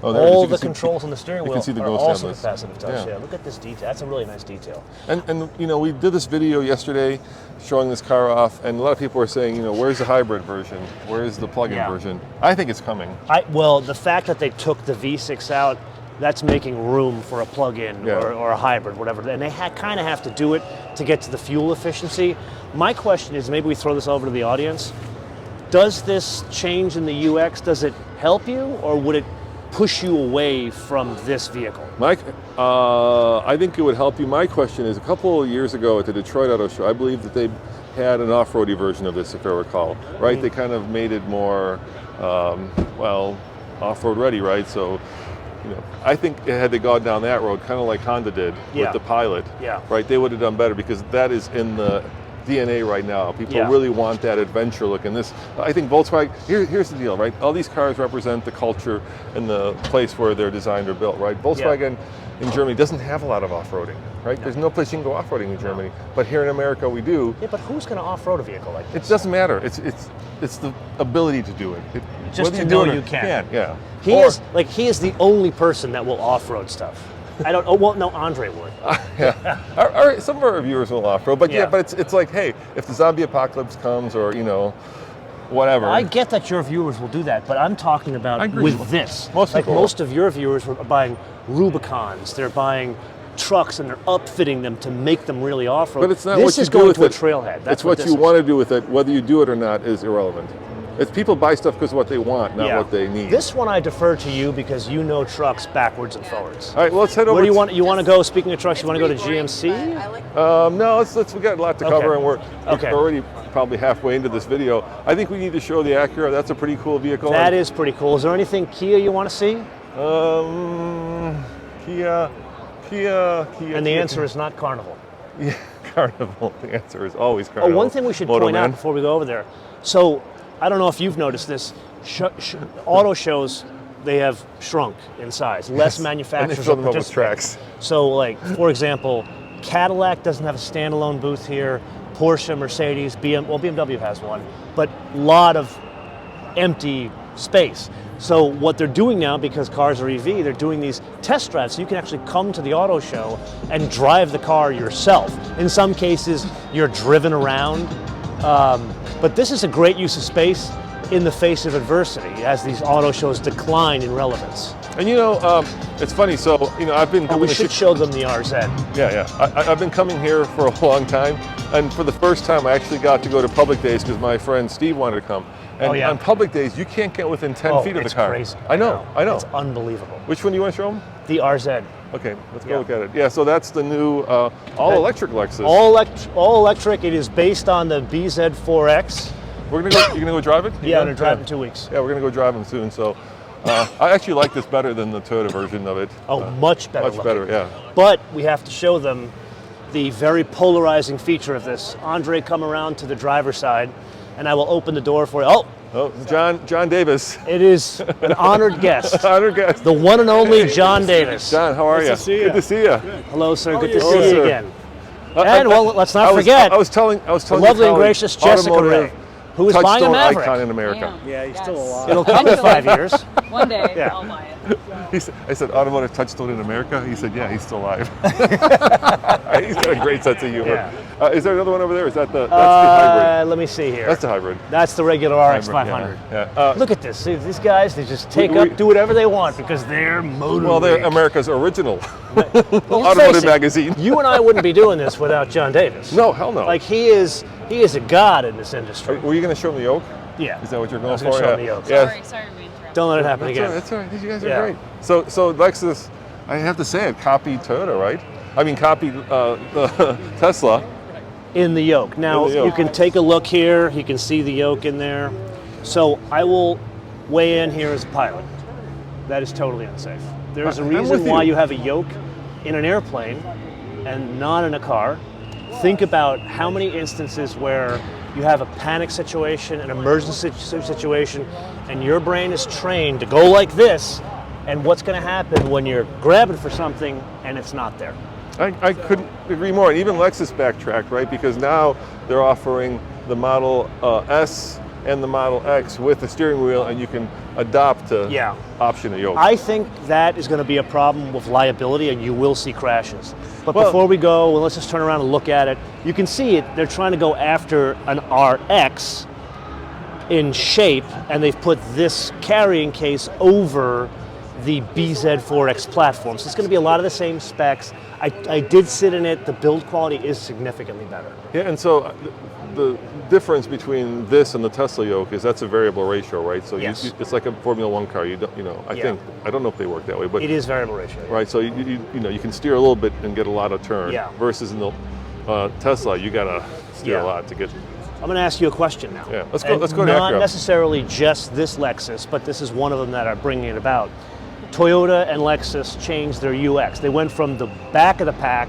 Speaker 1: Oh,
Speaker 2: all the controls on the steering wheel
Speaker 1: are
Speaker 2: also capacitive touch. Yeah, look at this detail. That's a really nice detail.
Speaker 1: And we did this video yesterday showing this car off, and a lot of people were saying, where's the hybrid version? Where's the plug-in version? I think it's coming.
Speaker 2: Well, the fact that they took the V6 out, that's making room for a plug-in or a hybrid, whatever. And they kind of have to do it to get to the fuel efficiency. My question is, maybe we throw this over to the audience. Does this change in the UX, does it help you, or would it push you away from this vehicle?
Speaker 1: I think it would help you. My question is, a couple of years ago at the Detroit Auto Show, I believe that they had an off-roady version of this, if I recall, right? They kind of made it more, off-road ready, right? So, I think had they gone down that road, kind of like Honda did with the Pilot, right? They would have done better, because that is in the DNA right now. People
Speaker 2: Yeah.
Speaker 1: really want that adventure look. And this, I think Volkswagen, here's the deal, right? All these cars represent the culture and the place where they're designed or built, right? Volkswagen in Germany doesn't have a lot of off-roading, right? There's no place you can go off-roading in Germany. But here in America, we do.
Speaker 2: Yeah, but who's going to off-road a vehicle like this?
Speaker 1: It doesn't matter. It's the ability to do it.
Speaker 2: Just
Speaker 1: whether
Speaker 2: to
Speaker 1: do
Speaker 2: know
Speaker 1: it or
Speaker 2: you can.
Speaker 1: Yeah.
Speaker 2: He is the only person that will off-road stuff. I don't. Oh well, no, Andre would.
Speaker 1: Yeah. Some of our reviewers will off-road, but but it's like, hey, if the zombie apocalypse comes, or whatever.
Speaker 2: I get that your viewers will do that, but I'm talking about with this.
Speaker 1: Most people will.
Speaker 2: Most of your viewers are buying Rubicons. They're buying trucks and they're upfitting them to make them really off-road.
Speaker 1: But it's not
Speaker 2: this
Speaker 1: what you
Speaker 2: is
Speaker 1: do
Speaker 2: going
Speaker 1: with
Speaker 2: to a
Speaker 1: it.
Speaker 2: trailhead. That's
Speaker 1: it's what you want to do with it. Whether you do it or not is irrelevant. It's people buy stuff because of what they want, not what they need.
Speaker 2: This one I defer to you because you know trucks backwards and forwards.
Speaker 1: All right, well, let's head over.
Speaker 2: Where do you want? You want to go? Speaking of trucks, you want to go to GMC?
Speaker 1: No, let's. We got a lot to cover, and we're already probably halfway into this video. I think we need to show the Acura. That's a pretty cool vehicle.
Speaker 2: That is pretty cool. Is there anything Kia you want to see?
Speaker 1: Kia.
Speaker 2: And the answer is not Carnival.
Speaker 1: Yeah, Carnival. The answer is always Carnival.
Speaker 2: Oh, one thing we should point out before we go over there. So, I don't know if you've noticed this. Auto shows, they have shrunk in size. Less manufacturers
Speaker 1: and they fill them up with
Speaker 2: participate.
Speaker 1: tracks.
Speaker 2: So, like, for example, Cadillac doesn't have a standalone booth here. Porsche, Mercedes, BMW has one, but a lot of empty space. So what they're doing now, because cars are EV, they're doing these test drives. So you can actually come to the auto show and drive the car yourself. In some cases, you're driven around. But this is a great use of space in the face of adversity as these auto shows decline in relevance.
Speaker 1: And it's funny. So I've been.
Speaker 2: We should show them the RZ.
Speaker 1: Yeah. I've been coming here for a long time, and for the first time, I actually got to go to public days because my friend Steve wanted to come. And on public days, you can't get within 10 feet of the car.
Speaker 2: It's crazy.
Speaker 1: I know.
Speaker 2: It's unbelievable.
Speaker 1: Which one do you want to show them?
Speaker 2: The RZ.
Speaker 1: Okay, let's go look at it. Yeah, so that's the new all-electric Lexus.
Speaker 2: All electric. It is based on the BZ4X.
Speaker 1: We're gonna go. You're gonna go drive it?
Speaker 2: Yeah, I'm gonna drive it in 2 weeks.
Speaker 1: Yeah, we're gonna go drive them soon. So, I actually like this better than the Toyota version of it.
Speaker 2: Oh, much better.
Speaker 1: Much better, yeah.
Speaker 2: But we have to show them the very polarizing feature of this. Andre, come around to the driver's side, and I will open the door for you.
Speaker 1: Oh, John Davis.
Speaker 2: It is an honored guest.
Speaker 1: Honored guest.
Speaker 2: The one and only John Davis.
Speaker 1: John, how are you?
Speaker 3: Good to see you.
Speaker 2: Hello, sir. Good to
Speaker 1: Hello,
Speaker 2: see you
Speaker 1: sir.
Speaker 2: again. And let's not forget.
Speaker 1: I was telling
Speaker 2: the lovely and gracious Jessica Ray, who is buying a Maverick.
Speaker 1: Icon in America.
Speaker 3: Yeah, he's still alive.
Speaker 2: It'll come in 5 years.
Speaker 4: One day,
Speaker 2: Yeah.
Speaker 4: I'll buy it.
Speaker 1: I said, automotive touchstone in America? He said, yeah, he's still alive. He's got a great sense of humor.
Speaker 2: Yeah.
Speaker 1: Is there another one over there? Is that that's the hybrid?
Speaker 2: Let me see here.
Speaker 1: That's the hybrid.
Speaker 2: That's the regular RX 500.
Speaker 1: Yeah.
Speaker 2: Look at this. See, these guys, they just do whatever they want because they're motor.
Speaker 1: Well, they're America's original
Speaker 2: Well,
Speaker 1: automotive magazine.
Speaker 2: You and I wouldn't be doing this without John Davis.
Speaker 1: No, hell no.
Speaker 2: Like he is a god in this industry.
Speaker 1: Were you going to show them the yoke?
Speaker 2: Yeah.
Speaker 1: Is that what you're going
Speaker 2: I was
Speaker 1: for?
Speaker 2: gonna show them the yoke.
Speaker 1: Yeah.
Speaker 4: Sorry to be interrupted.
Speaker 2: Don't let it happen again.
Speaker 1: That's all right. These guys are great. So Lexus, I have to say it copied Toyota, right? I mean, copied the Tesla.
Speaker 2: In the yoke. Now,
Speaker 1: In the yoke.
Speaker 2: you can take a look here. You can see the yoke in there. So I will weigh in here as a pilot. That is totally unsafe. There's a
Speaker 1: I'm
Speaker 2: reason
Speaker 1: with
Speaker 2: why
Speaker 1: you.
Speaker 2: you have a yoke in an airplane and not in a car. Think about how many instances where you have a panic situation, an emergency situation, and your brain is trained to go like this, and what's going to happen when you're grabbing for something and it's not there.
Speaker 1: I couldn't agree more. And even Lexus backtracked, right? Because now they're offering the Model S and the Model X with the steering wheel, and you can adopt to option a yoke.
Speaker 2: I think that is going to be a problem with liability, and you will see crashes. But
Speaker 1: Well-
Speaker 2: before we go, let's just turn around and look at it. You can see it. They're trying to go after an RX in shape, and they've put this carrying case over the BZ4X platform. So it's going to be a lot of the same specs. I did sit in it. The build quality is significantly better.
Speaker 1: Yeah, and so the difference between this and the Tesla yoke is that's a variable ratio, right? So
Speaker 2: Yes.
Speaker 1: it's like a Formula One car. You don't, I don't know if they work that way, but
Speaker 2: It is variable ratio.
Speaker 1: right. So you can steer a little bit and get a lot of turn.
Speaker 2: Yeah.
Speaker 1: Versus in the Tesla, you gotta steer
Speaker 2: Yeah.
Speaker 1: a lot to get.
Speaker 2: I'm going to ask you a question now.
Speaker 1: Yeah, let's go.
Speaker 2: And
Speaker 1: Let's go to
Speaker 2: not
Speaker 1: Acura.
Speaker 2: necessarily just this Lexus, but this is one of them that are bringing it about. Toyota and Lexus changed their UX. They went from the back of the pack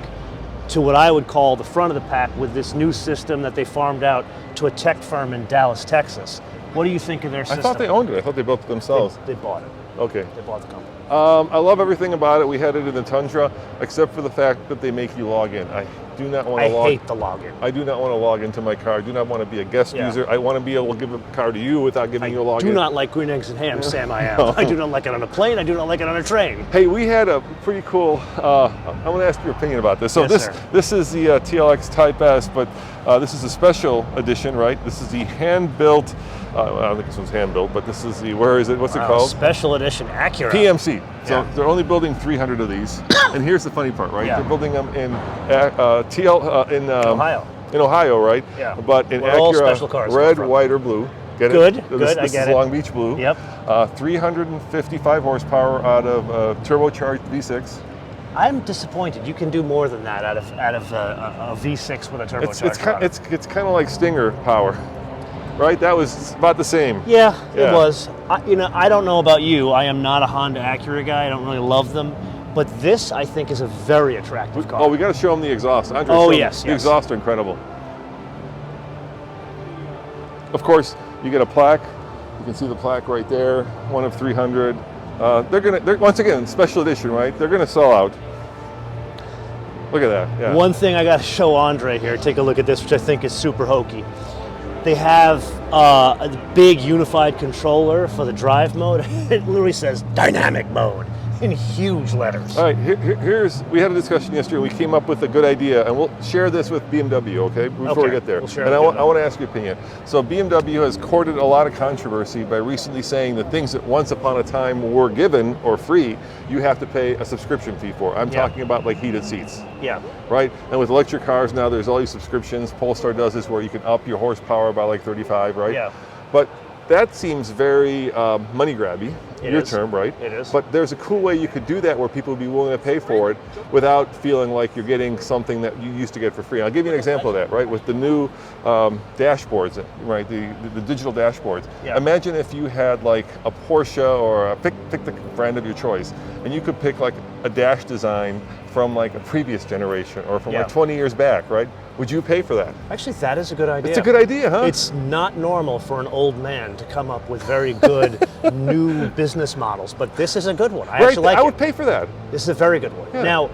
Speaker 2: to what I would call the front of the pack with this new system that they farmed out to a tech firm in Dallas, Texas. What do you think of their system?
Speaker 1: I thought they owned it. I thought they built it themselves.
Speaker 2: They bought it.
Speaker 1: Okay.
Speaker 2: They bought the company.
Speaker 1: I love everything about it. We had it in the Tundra, except for the fact that they make you log in. I do not want to log.
Speaker 2: I hate the login.
Speaker 1: I do not want to log into my car. I do not want to be a guest user. I want to be able to give a car to you without giving you a login.
Speaker 2: I do not like green eggs and ham, Sam. I am. I do not like it on a plane. I do not like it on a train.
Speaker 1: Hey, we had a pretty cool. I want to ask your opinion about this. So
Speaker 2: Yes,
Speaker 1: this is the TLX Type S, but this is a special edition, right? This is the hand-built. I don't think this one's hand-built, but this is the. Where is it? What's it called?
Speaker 2: Special edition Acura.
Speaker 1: PMC. So they're only building 300 of these. And here's the funny part, right?
Speaker 2: Yeah.
Speaker 1: They're building them in
Speaker 2: Ohio.
Speaker 1: In Ohio, right?
Speaker 2: Yeah.
Speaker 1: But in
Speaker 2: Where all
Speaker 1: Acura,
Speaker 2: special cars
Speaker 1: red,
Speaker 2: come from.
Speaker 1: white, or blue. Get
Speaker 2: Good,
Speaker 1: it?
Speaker 2: good,
Speaker 1: This
Speaker 2: I get
Speaker 1: is
Speaker 2: it.
Speaker 1: Long Beach blue.
Speaker 2: Yep.
Speaker 1: 355 horsepower out of turbocharged V6.
Speaker 2: I'm disappointed. You can do more than that out of a V6 with a turbocharged.
Speaker 1: It's kind of like Stinger power, right? That was about the same.
Speaker 2: Yeah, it was. I don't know about you. I am not a Honda Acura guy. I don't really love them. But this, I think, is a very attractive car.
Speaker 1: Oh, we got to show them the exhaust. Andre,
Speaker 2: Oh,
Speaker 1: show them.
Speaker 2: yes,
Speaker 1: The
Speaker 2: yes.
Speaker 1: exhausts are incredible. Of course, you get a plaque. You can see the plaque right there. One of 300. They're once again special edition, right? They're gonna sell out. Look at that. Yeah.
Speaker 2: One thing I got to show Andre here. Take a look at this, which I think is super hokey. They have a big unified controller for the drive mode. It literally says dynamic mode in huge letters.
Speaker 1: All right, we had a discussion yesterday. We came up with a good idea, and we'll share this with BMW, okay? Before we get there.
Speaker 2: We'll share
Speaker 1: and
Speaker 2: it
Speaker 1: I
Speaker 2: with
Speaker 1: want to ask your opinion. So BMW has courted a lot of controversy by recently saying that things that once upon a time were given or free, you have to pay a subscription fee for. I'm talking about like heated seats.
Speaker 2: Yeah.
Speaker 1: Right? And with electric cars now, there's all these subscriptions. Polestar does this where you can up your horsepower by like 35, right?
Speaker 2: Yeah.
Speaker 1: But that seems very money grabby,
Speaker 2: It
Speaker 1: your
Speaker 2: is.
Speaker 1: term, right?
Speaker 2: It is.
Speaker 1: But there's a cool way you could do that where people would be willing to pay for it without feeling like you're getting something that you used to get for free. I'll give you an example of that, right? With the new dashboards, right? The digital dashboards.
Speaker 2: Yeah.
Speaker 1: Imagine if you had like a Porsche or pick the brand of your choice, and you could pick like a dash design from like a previous generation or from like 20 years back, right? Would you pay for that?
Speaker 2: Actually, that is a good idea.
Speaker 1: It's a good idea, huh?
Speaker 2: It's not normal for an old man to come up with very good new business models, but this is a good one. I actually like
Speaker 1: I
Speaker 2: it.
Speaker 1: would pay for that.
Speaker 2: This is a very good one.
Speaker 1: Yeah.
Speaker 2: Now,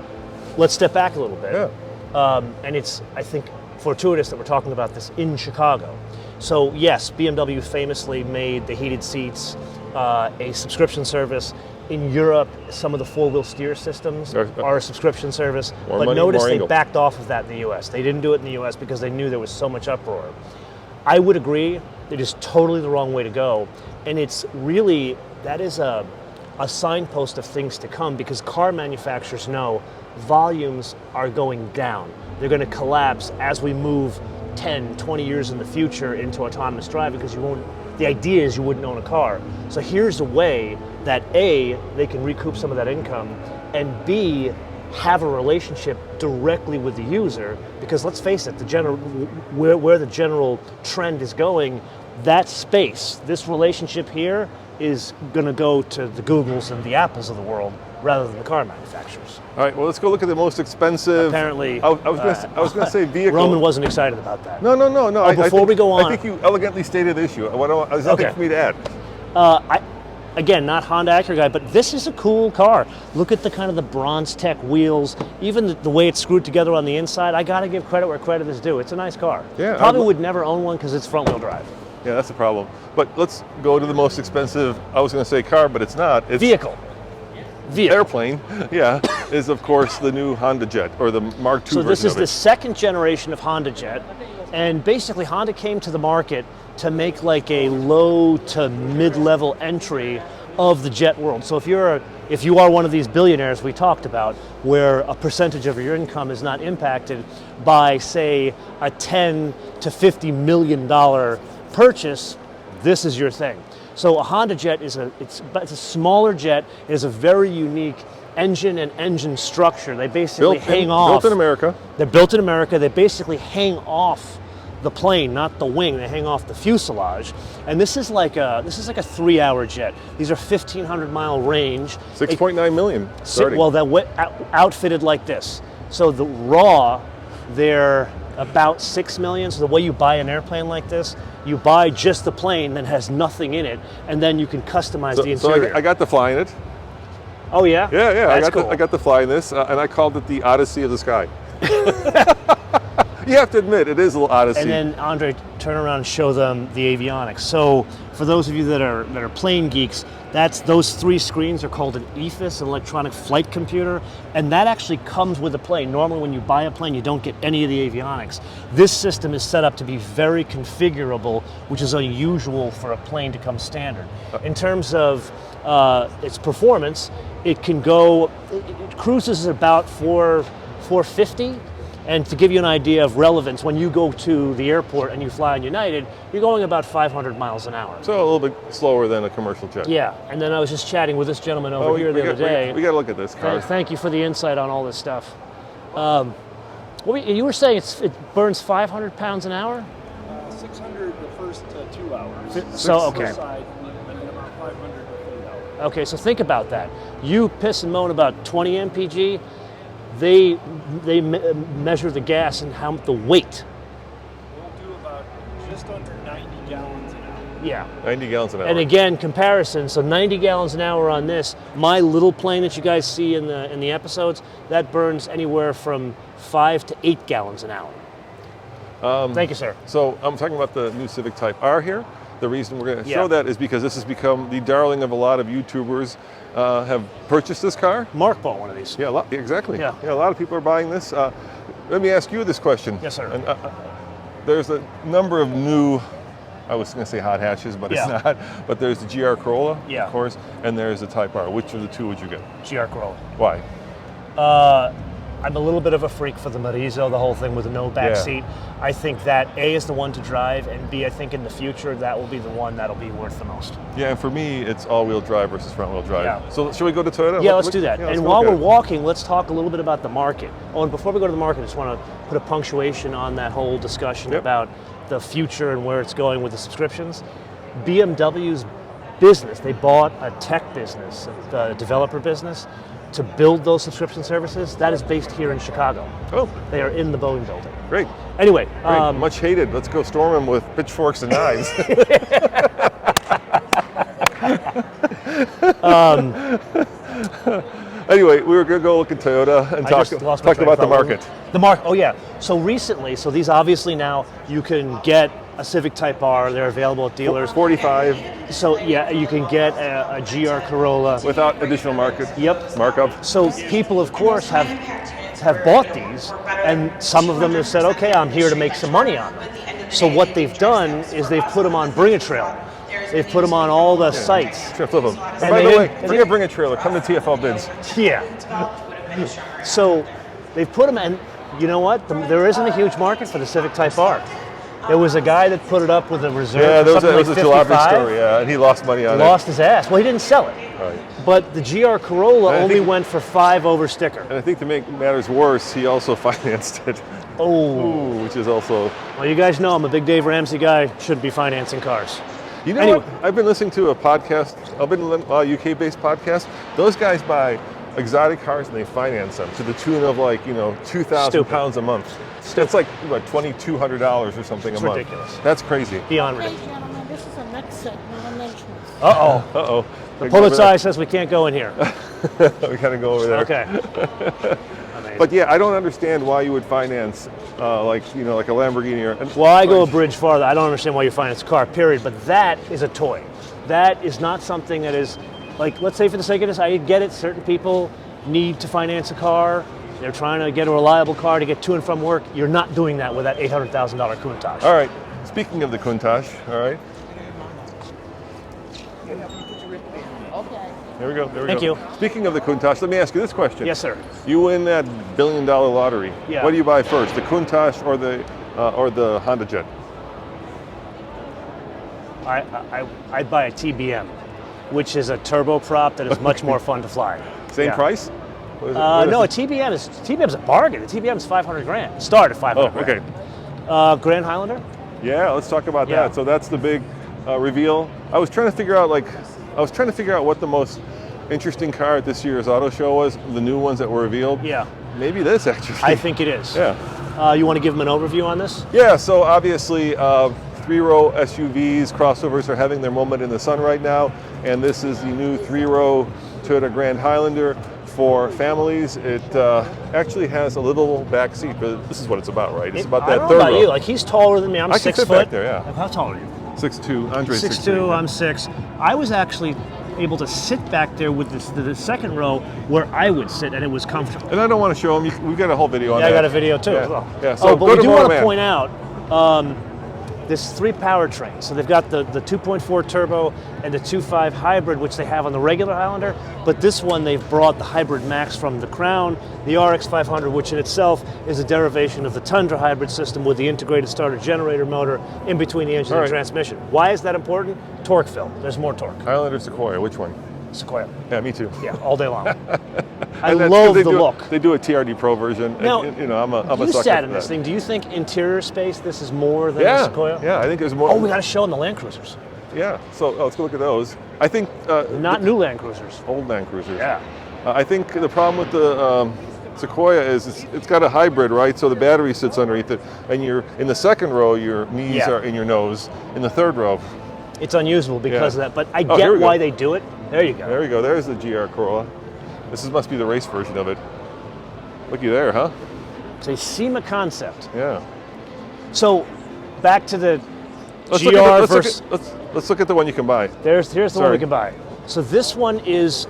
Speaker 2: let's step back a little bit.
Speaker 1: Yeah.
Speaker 2: And it's, I think, fortuitous that we're talking about this in Chicago. So yes, BMW famously made the heated seats a subscription service. In Europe, some of the four-wheel steer systems are a subscription service.
Speaker 1: More
Speaker 2: but
Speaker 1: money,
Speaker 2: notice
Speaker 1: more
Speaker 2: they
Speaker 1: angle.
Speaker 2: backed off of that in the US. They didn't do it in the US because they knew there was so much uproar. I would agree, it is totally the wrong way to go. And it's really, that is a signpost of things to come because car manufacturers know volumes are going down. They're going to collapse as we move 10, 20 years in the future into autonomous driving because the idea is you wouldn't own a car. So here's a way that A, they can recoup some of that income, and B, have a relationship directly with the user, because let's face it, where the general trend is going, that space, this relationship here is going to go to the Googles and the Apples of the world rather than the car manufacturers.
Speaker 1: All right, well, let's go look at the most expensive.
Speaker 2: Apparently,
Speaker 1: I was going to say vehicle.
Speaker 2: Roman wasn't excited about that.
Speaker 1: No.
Speaker 2: Before we go on,
Speaker 1: I think you elegantly stated the issue. There's nothing for me to add.
Speaker 2: Again, not Honda Acura guy, but this is a cool car. Look at the kind of the Bronze Tech wheels, even the way it's screwed together on the inside. I got to give credit where credit is due. It's a nice car.
Speaker 1: Yeah,
Speaker 2: Probably would never own one because it's front-wheel drive.
Speaker 1: Yeah, that's the problem. But let's go to the most expensive. I was going to say car, but it's not. It's
Speaker 2: Vehicle.
Speaker 1: Airplane. Yeah, is of course the new Honda Jet or the Mark II.
Speaker 2: So this is
Speaker 1: of
Speaker 2: the
Speaker 1: it.
Speaker 2: second generation of Honda Jet, and basically Honda came to the market to make like a low to mid-level entry of the jet world. So if you are one of these billionaires we talked about, where a percentage of your income is not impacted by, say, a $10 to $50 million purchase, this is your thing. So a Honda Jet it's a smaller jet. It is a very unique engine and engine structure. They basically
Speaker 1: built in America.
Speaker 2: They're built in America. They basically hang off the plane, not the wing. They hang off the fuselage. And this is like a 3-hour jet. These are 1,500-mile range.
Speaker 1: 6.9 million starting.
Speaker 2: Well, they're outfitted like this. So the raw, they're about 6 million. So the way you buy an airplane like this, you buy just the plane that has nothing in it, and then you can customize the interior.
Speaker 1: So I got to fly in it.
Speaker 2: Oh yeah?
Speaker 1: Yeah.
Speaker 2: That's cool.
Speaker 1: I got to fly in this, and I called it the Odyssey of the Sky. You have to admit, it is a little Odyssey.
Speaker 2: And then Andre, turn around and show them the avionics. So for those of you that are plane geeks, those 3 screens are called an EFIS, an electronic flight computer, and that actually comes with a plane. Normally when you buy a plane, you don't get any of the avionics. This system is set up to be very configurable, which is unusual for a plane to come standard. In terms of its performance, it cruises at about 450. And to give you an idea of relevance, when you go to the airport and you fly on United, you're going about 500 miles an hour.
Speaker 1: So a little bit slower than a commercial jet.
Speaker 2: Yeah, and then I was just chatting with this gentleman over here the other day.
Speaker 1: We got to look at this car.
Speaker 2: Thank you for the insight on all this stuff. You were saying it burns 500 pounds an hour?
Speaker 3: 600 the first 2 hours.
Speaker 2: So, okay.
Speaker 3: Side, and then about 500 the 3 hours.
Speaker 2: Okay, so think about that. You piss and moan about 20 mpg. They measure the gas and the weight.
Speaker 3: We'll do about just under 90 gallons an hour.
Speaker 2: Yeah.
Speaker 1: 90 gallons an hour.
Speaker 2: And again, comparison, so 90 gallons an hour on this. My little plane that you guys see in the episodes, that burns anywhere from 5 to 8 gallons an hour. Thank you, sir.
Speaker 1: So I'm talking about the new Civic Type R here. The reason we're going to show
Speaker 2: Yeah.
Speaker 1: that is because this has become the darling of a lot of YouTubers have purchased this car.
Speaker 2: Mark bought one of these.
Speaker 1: Yeah, exactly.
Speaker 2: Yeah.
Speaker 1: A lot of people are buying this. Let me ask you this question.
Speaker 2: Yes, sir.
Speaker 1: And, there's a number of new, I was going to say hot hatches, but
Speaker 2: Yeah.
Speaker 1: it's not. But there's the GR Corolla,
Speaker 2: Yeah.
Speaker 1: of course, and there's the Type R. Which of the two would you get?
Speaker 2: GR Corolla.
Speaker 1: Why?
Speaker 2: I'm a little bit of a freak for the Marizo, the whole thing with the no back
Speaker 1: Yeah.
Speaker 2: seat. I think that A is the one to drive, and B, I think in the future that will be the one that'll be worth the most.
Speaker 1: Yeah, and for me, it's all-wheel drive versus front-wheel drive.
Speaker 2: Yeah.
Speaker 1: So should we go to Toyota?
Speaker 2: Yeah, let's do that.
Speaker 1: Yeah, let's
Speaker 2: and
Speaker 1: go
Speaker 2: while
Speaker 1: look
Speaker 2: we're
Speaker 1: at it.
Speaker 2: walking, let's talk a little bit about the market. Oh, and before we go to the market, I just want to put a punctuation on that whole discussion
Speaker 1: Yep.
Speaker 2: about the future and where it's going with the subscriptions. BMW's business, they bought a tech business, a developer business, to build those subscription services. That is based here in Chicago.
Speaker 1: Oh,
Speaker 2: They are in the Boeing building.
Speaker 1: great.
Speaker 2: Anyway,
Speaker 1: Great. Much hated. Let's go storm them with pitchforks and knives. Anyway, we were going to go look at Toyota and
Speaker 2: I
Speaker 1: talk
Speaker 2: just lost my train
Speaker 1: about
Speaker 2: of
Speaker 1: the
Speaker 2: thought.
Speaker 1: market.
Speaker 2: The market. Oh yeah. So recently, these obviously now you can get a Civic Type R. They're available at dealers.
Speaker 1: 45
Speaker 2: So yeah, you can get a GR Corolla.
Speaker 1: without additional markup.
Speaker 2: So people, of course, have bought these, and some of them have said, "Okay, I'm here to make some money on them." So what they've done is they've put them on Bring a Trailer. They've put them on all the sites.
Speaker 1: Sure, flip them. And
Speaker 2: And
Speaker 1: by
Speaker 2: they
Speaker 1: the way,
Speaker 2: didn't-
Speaker 1: forget Bring a Trailer. Come to TFL Bids.
Speaker 2: Yeah. So they've put them, and you know what? There isn't a huge market for the Civic Type R. There was a guy that put it up with a reserve
Speaker 1: Yeah,
Speaker 2: for
Speaker 1: there was
Speaker 2: something
Speaker 1: a
Speaker 2: like
Speaker 1: Jalopnik
Speaker 2: 55.
Speaker 1: story, yeah, and he lost money on
Speaker 2: Lost his ass. Well, he didn't sell it.
Speaker 1: it. Right.
Speaker 2: But the GR Corolla
Speaker 1: And I
Speaker 2: only
Speaker 1: think-
Speaker 2: went for 5 over sticker.
Speaker 1: And I think to make matters worse, he also financed it.
Speaker 2: Oh.
Speaker 1: Ooh, which is also.
Speaker 2: Well, you guys know I'm a big Dave Ramsey guy. Shouldn't be financing cars.
Speaker 1: You know
Speaker 2: Anyway.
Speaker 1: what? I've been listening to a podcast. I've been UK-based podcast. Those guys buy exotic cars and they finance them to the tune of £2,000
Speaker 2: Stupid.
Speaker 1: a month. That's like what, $2,200 or something
Speaker 2: It's
Speaker 1: a month.
Speaker 2: ridiculous.
Speaker 1: That's crazy.
Speaker 2: Beyond
Speaker 4: Okay,
Speaker 2: ridiculous.
Speaker 4: gentlemen, this is the next segment of announcements.
Speaker 2: Uh-oh.
Speaker 1: Uh-oh.
Speaker 2: The Pulitzer says we can't go in here.
Speaker 1: We gotta go over there.
Speaker 2: Okay. Amazing.
Speaker 1: But yeah, I don't understand why you would finance like a Lamborghini or.
Speaker 2: Well, I go a bridge farther. I don't understand why you finance a car, period. But that is a toy. That is not something that is, like, let's say for the sake of this, I get it. Certain people need to finance a car. They're trying to get a reliable car to get to and from work. You're not doing that with that $800,000 Countach.
Speaker 1: All right. Speaking of the Countach, all right.
Speaker 4: Okay.
Speaker 1: There we go.
Speaker 2: Thank you.
Speaker 1: Speaking of the Countach, let me ask you this question.
Speaker 2: Yes, sir.
Speaker 1: You win that $1 billion lottery.
Speaker 2: Yeah.
Speaker 1: What do you buy first, the Countach or the Honda Jet?
Speaker 2: I'd buy a TBM, which is a turboprop that is much more fun to fly.
Speaker 1: Same
Speaker 2: Yeah.
Speaker 1: price? What is it-
Speaker 2: No,
Speaker 1: what
Speaker 2: a TBM's a bargain. A TBM's $500,000. Start at $500,000.
Speaker 1: Oh, okay.
Speaker 2: Grand Highlander.
Speaker 1: Yeah, let's talk about
Speaker 2: Yeah.
Speaker 1: that. So that's the big reveal. I was trying to figure out what the most interesting car at this year's auto show was. The new ones that were revealed.
Speaker 2: Yeah.
Speaker 1: maybe this actually.
Speaker 2: I think it is.
Speaker 1: Yeah.
Speaker 2: You want to give them an overview on this?
Speaker 1: Yeah, so obviously 3-row SUVs, crossovers are having their moment in the sun right now, and this is the new 3-row Toyota Grand Highlander for families. It actually has a little back seat, but this is what it's about, right? It's about that
Speaker 2: I don't
Speaker 1: third
Speaker 2: know about
Speaker 1: row.
Speaker 2: you. Like, he's taller than me. I'm
Speaker 1: I
Speaker 2: 6
Speaker 1: can
Speaker 2: foot.
Speaker 1: fit back there, yeah.
Speaker 2: How tall are you?
Speaker 1: 6'2", Andre's
Speaker 2: 6'2", I'm 6. I was actually able to sit back there with the second row where I would sit, and it was comfortable.
Speaker 1: And I don't want to show them. We've got a whole video on that.
Speaker 2: Yeah, I got a video too.
Speaker 1: Yeah.
Speaker 2: As well.
Speaker 1: Yeah, so
Speaker 2: but
Speaker 1: go
Speaker 2: we
Speaker 1: to
Speaker 2: do want to
Speaker 1: Motoman.
Speaker 2: point out this 3 powertrains. So they've got the 2.4 turbo and the 2.5 hybrid, which they have on the regular Highlander. But this one, they've brought the Hybrid Max from the Crown, the RX 500, which in itself is a derivation of the Tundra hybrid system with the integrated starter generator motor in between the engine
Speaker 1: All
Speaker 2: and
Speaker 1: right.
Speaker 2: transmission. Why is that important? Torque fill. There's more torque.
Speaker 1: Highlander Sequoia, which one?
Speaker 2: Sequoia.
Speaker 1: Yeah, me too.
Speaker 2: Yeah, all day long. I
Speaker 1: And that's 'cause
Speaker 2: love
Speaker 1: they
Speaker 2: the
Speaker 1: do-
Speaker 2: look.
Speaker 1: They do a TRD Pro version.
Speaker 2: Now,
Speaker 1: and, you know, I'm a
Speaker 2: You
Speaker 1: sucker
Speaker 2: sat
Speaker 1: for
Speaker 2: in this
Speaker 1: that.
Speaker 2: thing. Do you think interior space this is more than the
Speaker 1: Yeah,
Speaker 2: Sequoia?
Speaker 1: yeah, I think there's more.
Speaker 2: Oh, we got to show them the Land Cruisers.
Speaker 1: Yeah, so let's go look at those. I think
Speaker 2: Not new Land Cruisers.
Speaker 1: old Land Cruisers.
Speaker 2: Yeah.
Speaker 1: I think the problem with the Sequoia is it's got a hybrid, right? So the battery sits underneath it, and you're in the second row, your knees
Speaker 2: Yeah.
Speaker 1: are in your nose. In the third row,
Speaker 2: It's unusable because
Speaker 1: Yeah.
Speaker 2: of that, but I
Speaker 1: Oh, here
Speaker 2: get
Speaker 1: we go.
Speaker 2: why they do it. There you go.
Speaker 1: there you go. There's the GR Corolla. Must be the race version of it. Looky there, huh?
Speaker 2: It's a SEMA concept.
Speaker 1: Yeah.
Speaker 2: So back to the
Speaker 1: Let's
Speaker 2: GR
Speaker 1: look at the,
Speaker 2: versus.
Speaker 1: let's look at the one you can buy.
Speaker 2: Here's the one
Speaker 1: Sorry.
Speaker 2: we can buy. So this one is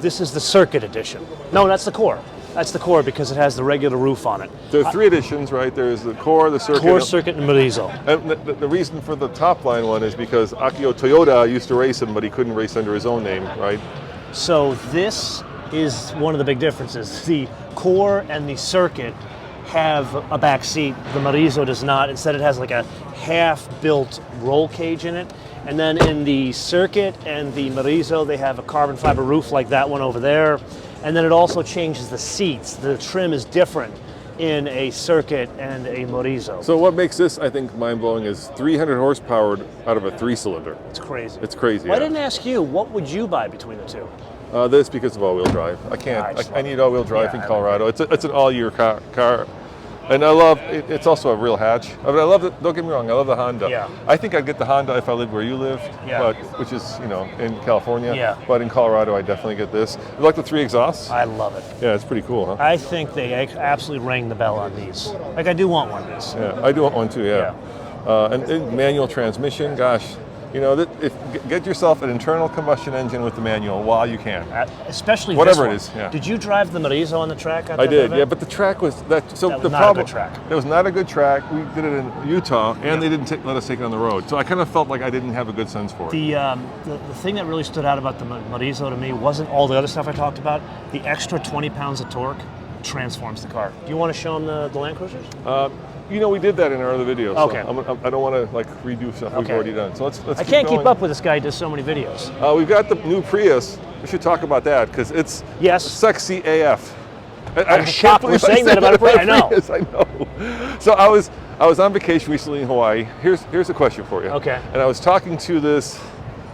Speaker 2: this is the Circuit Edition. No, that's the Core. That's the Core because it has the regular roof on it.
Speaker 1: There are 3 editions, right? There's the Core, the Circuit.
Speaker 2: Core, Circuit, and Morizo.
Speaker 1: And the reason for the top line one is because Akio Toyoda used to race him, but he couldn't race under his own name, right?
Speaker 2: So this is one of the big differences. The Core and the Circuit have a back seat. The Morizo does not. Instead, it has like a half-built roll cage in it. And then in the Circuit and the Morizo, they have a carbon fiber roof like that one over there. And then it also changes the seats. The trim is different in a Circuit and a Morizo.
Speaker 1: So what makes this, I think, mind-blowing is 300 horsepower out of a 3-cylinder.
Speaker 2: It's crazy.
Speaker 1: It's crazy.
Speaker 2: Well, I
Speaker 1: yeah.
Speaker 2: didn't ask you, what would you buy between the two?
Speaker 1: This because of all-wheel drive. I can't. I need all-wheel drive in Colorado. It's an all-year car, and I love it. It's also a real hatch. I mean, I love it. Don't get me wrong. I love the Honda.
Speaker 2: Yeah.
Speaker 1: I think I'd get the Honda if I lived where you live,
Speaker 2: Yeah.
Speaker 1: which is in California.
Speaker 2: Yeah.
Speaker 1: But in Colorado, I definitely get this. You like the 3 exhausts?
Speaker 2: I love it.
Speaker 1: Yeah, it's pretty cool, huh?
Speaker 2: I think they absolutely rang the bell on these. Like, I do want one of these.
Speaker 1: Yeah, I do want one too. Yeah. And manual transmission. Gosh, get yourself an internal combustion engine with the manual while you can.
Speaker 2: Especially
Speaker 1: Whatever
Speaker 2: this
Speaker 1: it
Speaker 2: one.
Speaker 1: is, yeah.
Speaker 2: Did you drive the Morizo on the track?
Speaker 1: I did, yeah, but the track was that. So
Speaker 2: That was
Speaker 1: the
Speaker 2: not a
Speaker 1: problem,
Speaker 2: good track.
Speaker 1: It was not a good track. We did it in Utah, and they didn't let us take it on the road. So I kind of felt like I didn't have a good sense for it.
Speaker 2: The thing that really stood out about the Morizo to me wasn't all the other stuff I talked about. The extra 20 pounds of torque transforms the car. Do you want to show them the Land Cruisers?
Speaker 1: We did that in our other video. So
Speaker 2: Okay.
Speaker 1: I don't want to redo stuff we've
Speaker 2: Okay.
Speaker 1: already done. So let's.
Speaker 2: I can't keep
Speaker 1: going.
Speaker 2: up with this guy who does so many videos.
Speaker 1: We've got the new Prius. We should talk about that because it's
Speaker 2: Yes.
Speaker 1: sexy AF.
Speaker 2: I'm shocked we're saying that about a Prius. I know.
Speaker 1: Prius, I know. So I was on vacation recently in Hawaii. Here's a question for you.
Speaker 2: Okay.
Speaker 1: And I was talking to this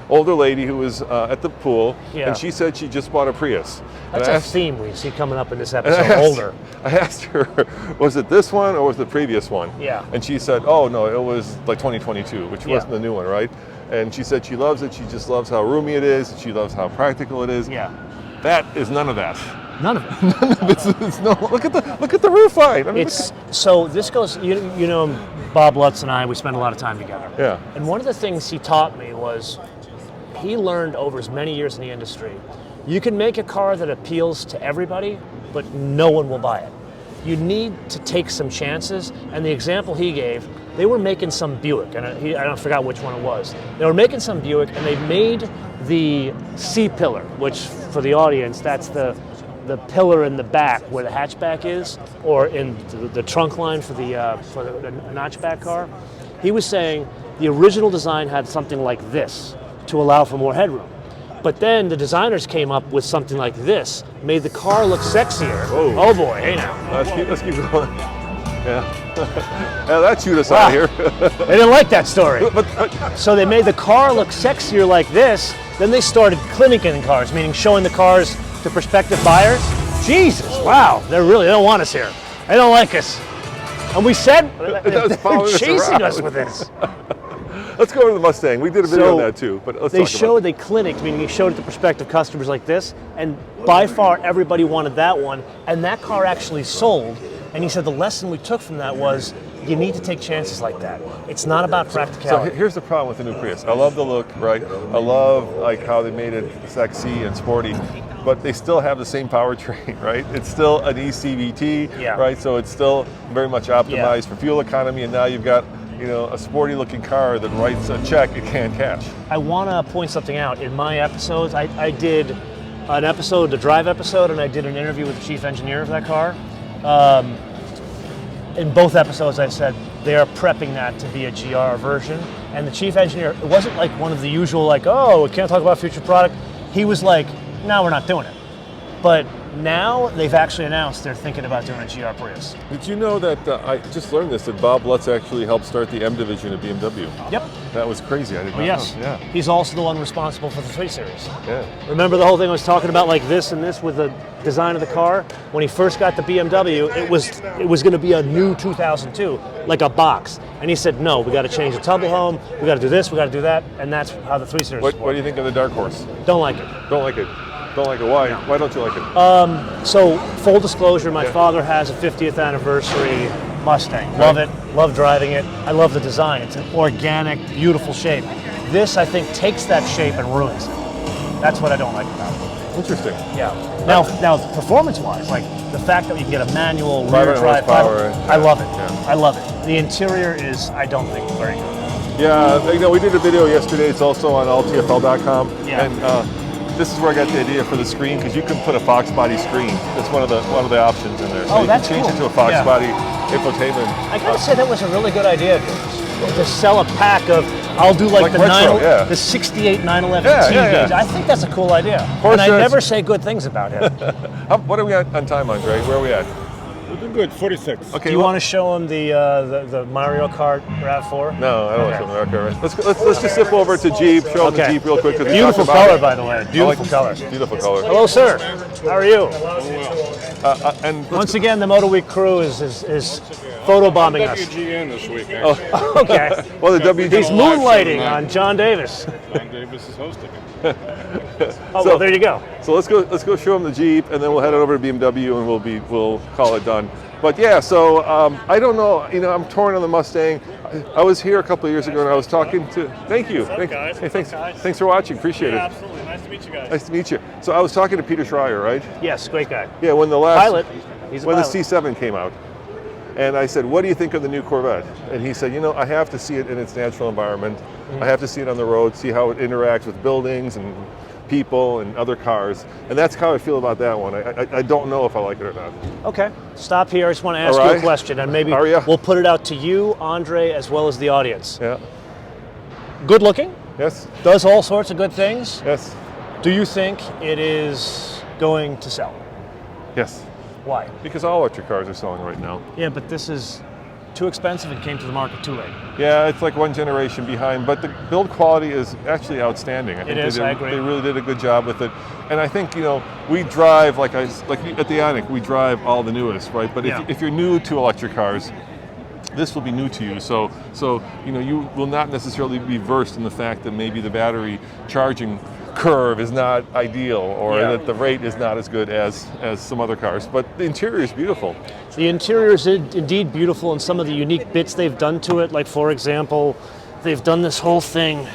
Speaker 1: older lady who was at the pool,
Speaker 2: Yeah.
Speaker 1: and she said she just bought a Prius.
Speaker 2: That's
Speaker 1: And I
Speaker 2: a
Speaker 1: asked-
Speaker 2: theme we see coming up in this
Speaker 1: and
Speaker 2: episode, older.
Speaker 1: I asked her, was it this one or was it the previous one?
Speaker 2: Yeah.
Speaker 1: And she said, oh no, it was like 2022, which
Speaker 2: Yeah.
Speaker 1: wasn't the new one, right? And she said she loves it. She just loves how roomy it is. She loves how practical it is.
Speaker 2: Yeah.
Speaker 1: That is none of that.
Speaker 2: None of it.
Speaker 1: It's no. Look at the roof line. I mean,
Speaker 2: It's so this goes. You know, Bob Lutz and I. We spend a lot of time together.
Speaker 1: Yeah.
Speaker 2: And one of the things he taught me was he learned over his many years in the industry. You can make a car that appeals to everybody, but no one will buy it. You need to take some chances. And the example he gave, they were making some Buick, and I forgot which one it was. They were making some Buick, and they made the C-pillar, which for the audience, that's the pillar in the back where the hatchback is, or in the trunk line for the notchback car. He was saying the original design had something like this to allow for more headroom. But then the designers came up with something like this, made the car look sexier.
Speaker 1: Whoa.
Speaker 2: Oh boy, hey now.
Speaker 1: let's keep going. Yeah. Yeah, that chewed us out of here.
Speaker 2: They didn't like that story.
Speaker 1: but
Speaker 2: So they made the car look sexier like this, then they started clinicking cars, meaning showing the cars to prospective buyers. Jesus, wow, they don't want us here. They don't like us. And we said, they're chasing us with this.
Speaker 1: Let's go over to the Mustang. We did a video on that too, but let's talk about it.
Speaker 2: They clinicked, meaning he showed it to prospective customers like this, and by far everybody wanted that one, and that car actually sold. And he said the lesson we took from that was you need to take chances like that. It's not about practicality.
Speaker 1: So here's the problem with the new Prius. I love the look, right? I love like how they made it sexy and sporty, but they still have the same powertrain, right? It's still an ECVT, right? So it's still very much optimized for fuel economy, and now you've got a sporty looking car that writes a check it can't cash.
Speaker 2: I want to point something out. In my episodes, I did an episode, the drive episode, and I did an interview with the chief engineer of that car. In both episodes, I said they are prepping that to be a GR version. And the chief engineer, it wasn't like one of the usual, like, oh, we can't talk about future product. He was like, no, we're not doing it. But now they've actually announced they're thinking about doing a GR Prius.
Speaker 1: Did you know that, I just learned this, that Bob Lutz actually helped start the M division of BMW?
Speaker 2: Yep.
Speaker 1: That was crazy, I didn't know.
Speaker 2: Yes.
Speaker 1: Yeah.
Speaker 2: He's also the one responsible for the 3 Series.
Speaker 1: Yeah.
Speaker 2: Remember the whole thing I was talking about, like this and this with the design of the car? When he first got the BMW, it was going to be a new 2002, like a box. And he said, no, we got to change the tubble home, we got to do this, we got to do that, and that's how the 3 Series
Speaker 1: What do you think of the Dark Horse?
Speaker 2: Don't like it.
Speaker 1: Don't like it. Don't like it. Why? No. Why don't you like it?
Speaker 2: So, full disclosure, my father has a 50th anniversary Mustang. Love it. Love driving it. I love the design. It's an organic, beautiful shape. This, I think, takes that shape and ruins it. That's what I don't like about it.
Speaker 1: Interesting.
Speaker 2: Yeah. Now, performance-wise, like the fact that you can get a manual rear drive
Speaker 1: power,
Speaker 2: I love it. Yeah. I love it. The interior is, I don't think, very good.
Speaker 1: Yeah, we did a video yesterday. It's also on alltfl.com.
Speaker 2: Yeah.
Speaker 1: And this is where I got the idea for the screen, because you can put a Fox body screen. That's one of the options in there. So you
Speaker 2: that's
Speaker 1: can change
Speaker 2: cool.
Speaker 1: it to a Fox body infotainment.
Speaker 2: I gotta say that was a really good idea of yours. To sell a pack of, I'll do like the
Speaker 1: retro,
Speaker 2: the 68 911 T-Gauge. I think that's a cool idea. And I never say good things about him.
Speaker 1: What are we at on time, Andre? Where are we at?
Speaker 3: We're doing good, 46.
Speaker 1: Okay.
Speaker 2: Do you want to show him the Mario Kart RAV4?
Speaker 1: No, I don't want to show him. Okay, right. Let's just zip over to Jeep. Show him the Jeep real quick.
Speaker 2: Beautiful color, by the way. Beautiful color.
Speaker 1: Beautiful color.
Speaker 2: Hello, sir. How are you?
Speaker 1: And
Speaker 2: once again, the Motor Week crew is photobombing us.
Speaker 3: WGN this week,
Speaker 2: Oh, okay.
Speaker 1: Well, the WGN.
Speaker 2: He's moonlighting on John Davis.
Speaker 3: John Davis is hosting it.
Speaker 2: Well, there you go.
Speaker 1: So let's go show him the Jeep, and then we'll head over to BMW, and we'll call it done. But yeah, so I don't know. I'm torn on the Mustang. I was here a couple of years ago, and I was talking to. Thank you.
Speaker 3: What's up, guys?
Speaker 1: Hey, thanks.
Speaker 3: Guys?
Speaker 1: Thanks for watching. Appreciate it.
Speaker 3: Absolutely. Nice to meet you guys.
Speaker 1: Nice to meet you. So I was talking to Peter Schreier, right?
Speaker 2: Yes, great guy.
Speaker 1: Yeah, when the last
Speaker 2: Pilot. He's a
Speaker 1: when
Speaker 2: pilot.
Speaker 1: the C7 came out, and I said, "What do you think of the new Corvette?" And he said, "I have to see it in its natural environment. I have to see it on the road, see how it interacts with buildings and people and other cars." And that's how I feel about that one. I don't know if I like it or not.
Speaker 2: Okay, stop here. I just want to ask you a question, and maybe we'll put it out to you, Andre, as well as the audience.
Speaker 1: Yeah.
Speaker 2: Good looking.
Speaker 1: Yes.
Speaker 2: Does all sorts of good things.
Speaker 1: Yes.
Speaker 2: Do you think it is going to sell?
Speaker 1: Yes.
Speaker 2: Why?
Speaker 1: Because all electric cars are selling right now.
Speaker 2: Yeah, but this is too expensive and came to the market too late.
Speaker 1: Yeah, it's like one generation behind, but the build quality is actually outstanding. I think
Speaker 2: I agree.
Speaker 1: They really did a good job with it. And I think, we drive, like at the Ioniq, we drive all the newest, right? But if you're new to electric cars, this will be new to you. So you will not necessarily be versed in the fact that maybe the battery charging curve is not ideal, or that the rate is not as good as some other cars. But the interior is beautiful.
Speaker 2: The interior is indeed beautiful, and some of the unique bits they've done to it, like for example, they've done this whole thing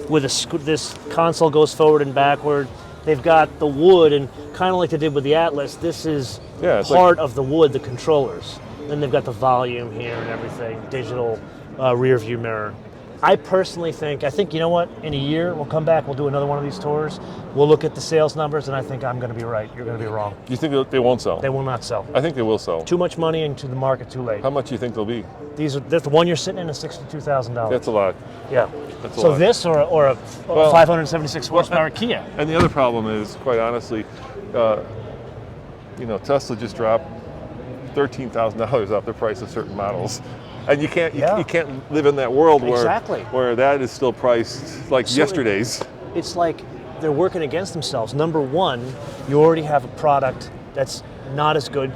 Speaker 2: where this console goes forward and backward. They've got the wood, and kind of like they did with the Atlas, this is part of the wood, the controllers. Then they've got the volume here and everything, digital rear view mirror. I personally think, you know what, in a year, we'll come back, we'll do another one of these tours, we'll look at the sales numbers, and I think I'm going to be right, you're going to be wrong.
Speaker 1: You think they won't sell?
Speaker 2: They will not sell.
Speaker 1: I think they will sell.
Speaker 2: Too much money into the market too late.
Speaker 1: How much do you think they'll be?
Speaker 2: The one you're sitting in is $62,000.
Speaker 1: That's a lot.
Speaker 2: Yeah.
Speaker 1: That's a
Speaker 2: so
Speaker 1: lot.
Speaker 2: this or a 576 horsepower Kia?
Speaker 1: And the other problem is, quite honestly, Tesla just dropped $13,000 off the price of certain models. And you can't live in that world where that is still priced like yesterday's.
Speaker 2: It's like they're working against themselves. Number one, you already have a product that's not as good.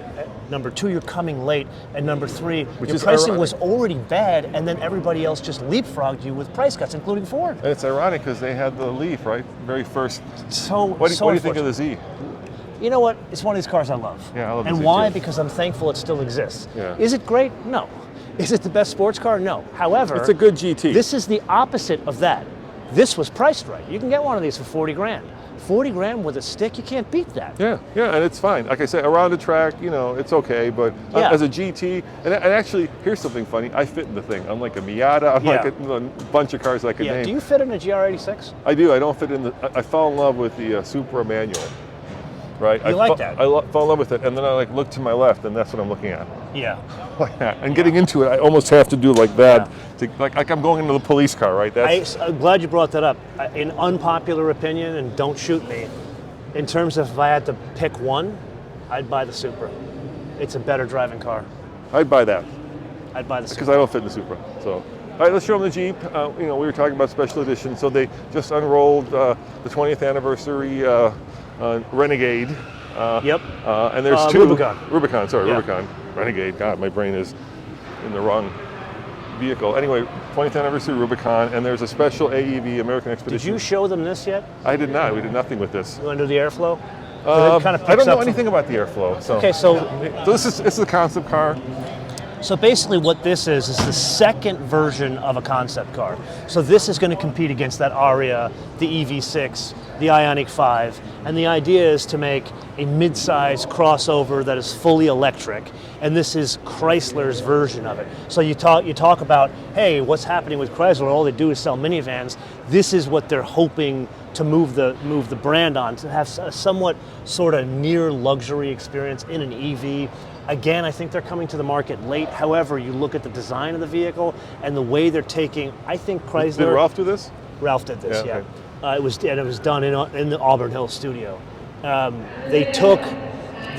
Speaker 2: Number two, you're coming late. And number three,
Speaker 1: Which
Speaker 2: your
Speaker 1: is
Speaker 2: pricing
Speaker 1: ironic.
Speaker 2: was already bad, and then everybody else just leapfrogged you with price cuts, including Ford.
Speaker 1: And it's ironic because they had the Leaf, right? Very first.
Speaker 2: So,
Speaker 1: What do you think of the Z?
Speaker 2: You know what? It's one of these cars I love.
Speaker 1: Yeah, I love the
Speaker 2: And
Speaker 1: Z
Speaker 2: why?
Speaker 1: too.
Speaker 2: Because I'm thankful it still exists.
Speaker 1: Yeah.
Speaker 2: Is it great? No. Is it the best sports car? No. However,
Speaker 1: It's a good GT.
Speaker 2: This is the opposite of that. This was priced right. You can get one of these for 40 grand. 40 grand with a stick, you can't beat that.
Speaker 1: Yeah, and it's fine. Like I said, around the track, it's okay. But
Speaker 2: Yeah.
Speaker 1: as a GT, and actually, here's something funny. I fit in the thing. I'm like a Miata. I'm like a bunch of cars I could
Speaker 2: Yeah.
Speaker 1: name.
Speaker 2: Do you fit in a GR86?
Speaker 1: I do. I don't fit in the. I fell in love with the Supra manual. Right.
Speaker 2: You like that?
Speaker 1: I fell in love with it, and then I look to my left, and that's what I'm looking at.
Speaker 2: Yeah.
Speaker 1: Like that. And getting into it, I almost have to do like that. Like I'm going into the police car, right?
Speaker 2: I'm glad you brought that up. An unpopular opinion, and don't shoot me, in terms of if I had to pick one, I'd buy the Supra. It's a better driving car.
Speaker 1: I'd buy that
Speaker 2: I'd buy the
Speaker 1: because
Speaker 2: Supra.
Speaker 1: I don't fit in the Supra. So, all right, let's show them the Jeep. We were talking about special edition, so they just unrolled the 20th anniversary Renegade.
Speaker 2: Yep.
Speaker 1: And there's two.
Speaker 2: Rubicon.
Speaker 1: Sorry,
Speaker 2: Yeah.
Speaker 1: Rubicon. Renegade. God, my brain is in the wrong vehicle. Anyway, 20th anniversary Rubicon, and there's a special AEV American
Speaker 2: Did
Speaker 1: Expedition.
Speaker 2: you show them this yet?
Speaker 1: I did not. We did nothing with this.
Speaker 2: You want to do the airflow?
Speaker 1: I don't know anything about the airflow. So.
Speaker 2: Okay, so
Speaker 1: this is a concept car.
Speaker 2: So basically what this is the second version of a concept car. So this is going to compete against that Aria, the EV6, the Ioniq 5, and the idea is to make a mid-size crossover that is fully electric, and this is Chrysler's version of it. So you talk about, hey, what's happening with Chrysler? All they do is sell minivans. This is what they're hoping to move the brand on, to have a somewhat sort of near luxury experience in an EV. Again, I think they're coming to the market late. However, you look at the design of the vehicle and the way they're taking, I think Chrysler...
Speaker 1: Did Ralph do this?
Speaker 2: Ralph did this, yeah.
Speaker 1: Okay.
Speaker 2: It was done in the Auburn Hills studio. They took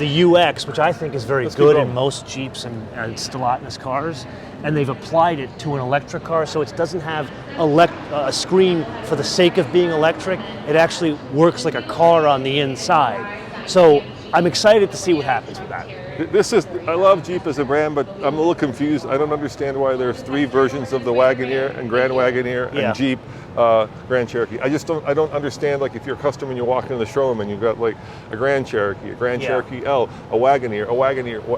Speaker 2: the UX, which I think is very good in most Jeeps and Stellantis cars, and they've applied it to an electric car, so it doesn't have a screen for the sake of being electric. It actually works like a car on the inside. So I'm excited to see what happens with that.
Speaker 1: I love Jeep as a brand, but I'm a little confused. I don't understand why there's three versions of the Wagoneer and Grand Wagoneer and Jeep Grand Cherokee. I don't understand, like, if you're a customer and you walk into the showroom and you've got like a Grand Cherokee, a Grand Cherokee L, a Wagoneer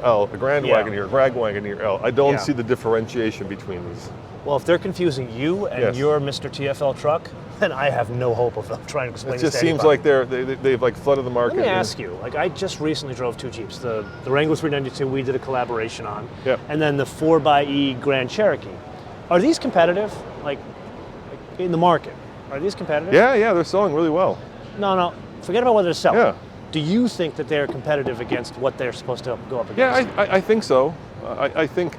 Speaker 1: L, a Grand Wagoneer, a Grand Wagoneer L. I don't see the differentiation between these.
Speaker 2: Well, if they're confusing you and you're Mr. TFL truck, then I have no hope of trying to explain
Speaker 1: It
Speaker 2: this
Speaker 1: just
Speaker 2: to
Speaker 1: seems
Speaker 2: anybody.
Speaker 1: like they've like flooded the market.
Speaker 2: Let me ask you, like, I just recently drove two Jeeps. The Wrangler 392 we did a collaboration on, and then the 4xe Grand Cherokee. Are these competitive, like in the market? Are these competitive?
Speaker 1: Yeah, they're selling really well.
Speaker 2: No, forget about whether they're selling.
Speaker 1: Yeah.
Speaker 2: Do you think that they're competitive against what they're supposed to go up against?
Speaker 1: Yeah, I think so. I think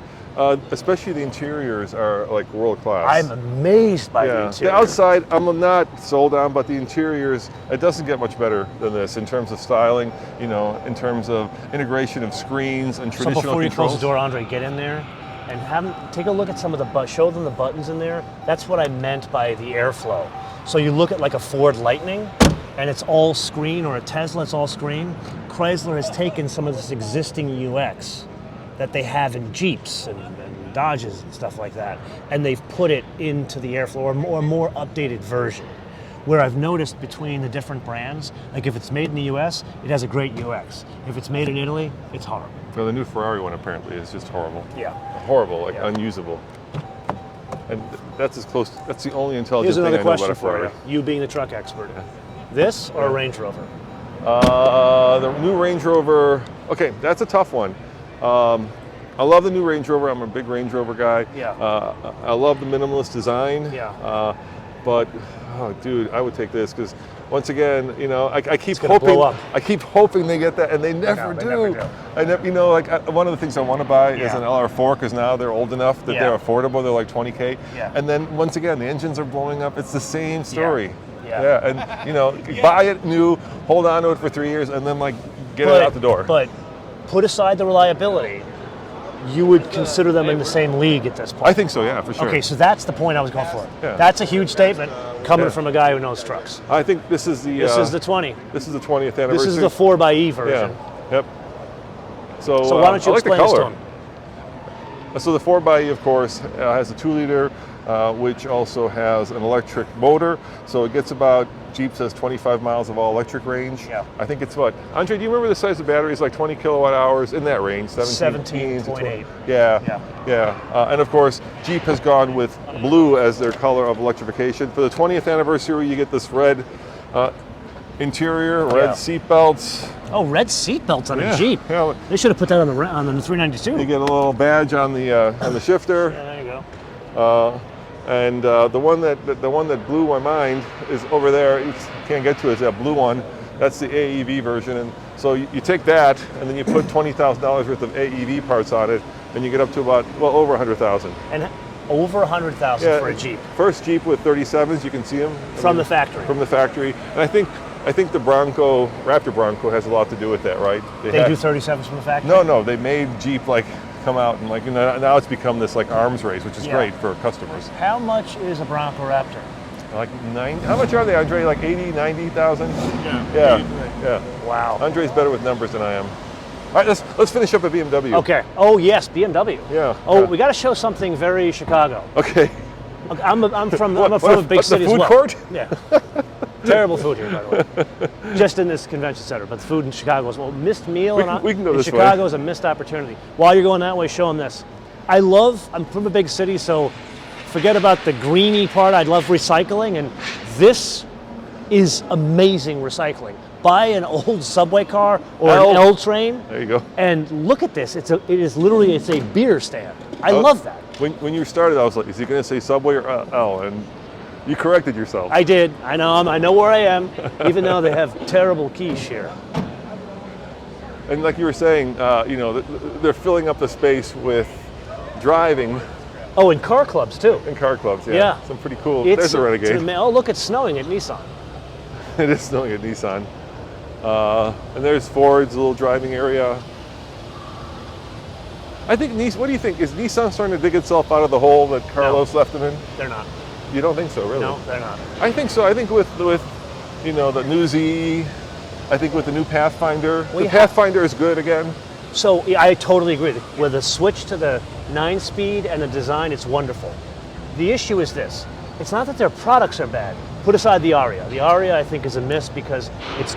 Speaker 1: especially the interiors are like world class.
Speaker 2: I'm amazed by the interior.
Speaker 1: The outside I'm not sold on, but the interiors, it doesn't get much better than this in terms of styling, in terms of integration of screens and traditional
Speaker 2: So before you
Speaker 1: controls.
Speaker 2: close the door, Andre, get in there and take a look at some of the show them the buttons in there. That's what I meant by the airflow. So you look at like a Ford Lightning, and it's all screen, or a Tesla, it's all screen. Chrysler has taken some of this existing UX that they have in Jeeps and Dodges and stuff like that, and they've put it into the airflow, or a more updated version. Where I've noticed between the different brands, like if it's made in the US, it has a great UX. If it's made in Italy, it's horrible.
Speaker 1: Well, the new Ferrari one apparently is just horrible.
Speaker 2: Yeah.
Speaker 1: Horrible, like unusable. And that's the only intelligent
Speaker 2: Here's
Speaker 1: thing
Speaker 2: another
Speaker 1: I know about
Speaker 2: question
Speaker 1: a
Speaker 2: for
Speaker 1: Ferrari.
Speaker 2: you being the truck expert. This or a Range Rover?
Speaker 1: The new Range Rover, okay, that's a tough one. I love the new Range Rover. I'm a big Range Rover guy.
Speaker 2: Yeah.
Speaker 1: I love the minimalist design.
Speaker 2: Yeah.
Speaker 1: But, oh, dude, I would take this because, once again, I keep
Speaker 2: gonna blow up.
Speaker 1: I keep hoping they get that, and they never do. I never, one of the things I want to buy is an LR4 because now they're old enough that they're affordable. They're like $20K.
Speaker 2: Yeah.
Speaker 1: And then once again, the engines are blowing up. It's the same story.
Speaker 2: Yeah.
Speaker 1: And buy it new, hold on to it for 3 years, and then get it out the door.
Speaker 2: But put aside the reliability, you would consider them in the same league at this point.
Speaker 1: I think so, yeah, for sure.
Speaker 2: Okay, so that's the point I was going for.
Speaker 1: Yeah.
Speaker 2: That's a huge statement coming from a guy who knows trucks.
Speaker 1: I think this is the...
Speaker 2: This is the 20.
Speaker 1: This is the 20th anniversary.
Speaker 2: This is the 4xe version.
Speaker 1: Yeah. Yep. So,
Speaker 2: So why don't you
Speaker 1: I like the
Speaker 2: explain this to
Speaker 1: color.
Speaker 2: them?
Speaker 1: So the 4xe, of course, has a 2-liter, which also has an electric motor. So it gets about, Jeep says 25 miles of all-electric range.
Speaker 2: Yeah.
Speaker 1: I think it's what? Andre, do you remember the size of the battery? It's like 20 kilowatt hours, in that range.
Speaker 2: 17.8.
Speaker 1: Yeah. And of course, Jeep has gone with blue as their color of electrification. For the 20th anniversary, you get this red interior, red seat belts.
Speaker 2: Oh, red seat belts on a
Speaker 1: Yeah.
Speaker 2: Jeep.
Speaker 1: Yeah.
Speaker 2: They should have put that on the 392.
Speaker 1: You get a little badge on the shifter.
Speaker 2: Yeah, there you go.
Speaker 1: And the one that blew my mind is over there. You can't get to it. It's that blue one. That's the AEV version. And so you take that, and then you put $20,000 worth of AEV parts on it, and you get up to about over 100,000.
Speaker 2: And over 100,000 for a Jeep.
Speaker 1: First Jeep with 37s. You can see them
Speaker 2: From the factory.
Speaker 1: From the factory. And I think the Raptor Bronco has a lot to do with that, right?
Speaker 2: They do 37s from the factory?
Speaker 1: No. They made Jeep come out and now it's become this arms race, which is great for customers.
Speaker 2: How much is a Bronco Raptor?
Speaker 1: Like how much are they, Andre? Like 80, 90,000? Yeah.
Speaker 2: Wow.
Speaker 1: Andre's better with numbers than I am. All right, let's finish up at BMW.
Speaker 2: Okay. Oh yes, BMW.
Speaker 1: Yeah.
Speaker 2: Oh,
Speaker 1: yeah.
Speaker 2: we got to show something very Chicago.
Speaker 1: Okay.
Speaker 2: I'm from a big city as
Speaker 1: the
Speaker 2: well.
Speaker 1: food court?
Speaker 2: Yeah. Terrible food here, by the way. Just in this convention center, but the food in Chicago is missed meal.
Speaker 1: We can go
Speaker 2: in
Speaker 1: this way.
Speaker 2: Chicago is a missed opportunity. While you're going that way, show them this. I'm from a big city, so forget about the greeny part. I love recycling, and this is amazing recycling. Buy an old subway car or an L train.
Speaker 1: There you go.
Speaker 2: And look at this. It is literally a beer stand. I love that.
Speaker 1: When you started, I was like, is he going to say Subway or L? And you corrected yourself.
Speaker 2: I did. I know where I am, even though they have terrible quiche here.
Speaker 1: And like you were saying, they're filling up the space with driving.
Speaker 2: Oh, and car clubs too.
Speaker 1: And car clubs, yeah.
Speaker 2: Yeah.
Speaker 1: Some pretty cool. There's a Renegade.
Speaker 2: Oh, look, it's snowing at Nissan.
Speaker 1: It is snowing at Nissan. And there's Ford's little driving area. I think what do you think? Is Nissan starting to dig itself out of the hole that Carlos left them in?
Speaker 2: They're not.
Speaker 1: You don't think so, really?
Speaker 2: No, they're not.
Speaker 1: I think so. I think with the new Z, I think with the new Pathfinder, the Pathfinder is good again.
Speaker 2: So I totally agree. With the switch to the 9-speed and the design, it's wonderful. The issue is this. It's not that their products are bad. Put aside the Aria. The Aria, I think, is a miss because it's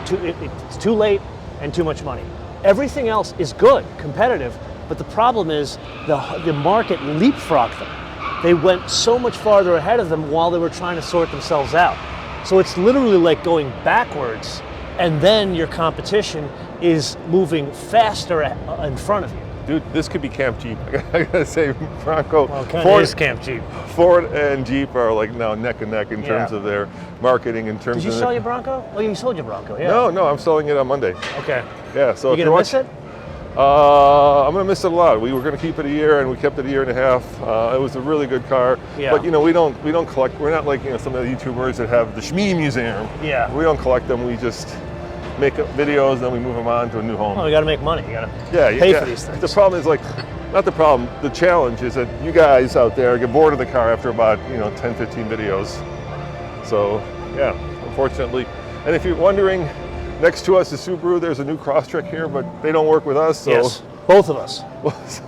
Speaker 2: too late and too much money. Everything else is good, competitive, but the problem is the market leapfrogged them. They went so much farther ahead of them while they were trying to sort themselves out. So it's literally like going backwards, and then your competition is moving faster in front of you.
Speaker 1: Dude, this could be Camp Jeep. I gotta say, Bronco.
Speaker 2: Well, kind of is Camp Jeep.
Speaker 1: Ford and Jeep are now neck and neck in terms of their marketing. In terms
Speaker 2: Did you
Speaker 1: of
Speaker 2: sell your Bronco? Oh, you sold your Bronco, yeah.
Speaker 1: No, I'm selling it on Monday.
Speaker 2: Okay.
Speaker 1: Yeah, so
Speaker 2: You gonna miss it?
Speaker 1: I'm gonna miss it a lot. We were gonna keep it a year, and we kept it a year and a half. It was a really good car.
Speaker 2: Yeah.
Speaker 1: But we don't collect. We're not like some of the YouTubers that have the Shmee Museum.
Speaker 2: Yeah.
Speaker 1: We don't collect them. We just make videos, then we move them on to a new home.
Speaker 2: Oh, you got to make money. You got to
Speaker 1: pay
Speaker 2: for these things.
Speaker 1: The problem is not the problem. The challenge is that you guys out there get bored of the car after about 10, 15 videos. So yeah, unfortunately. And if you're wondering, next to us is Subaru. There's a new Crosstrek here, but they don't work with us. So.
Speaker 2: Yes, both of us.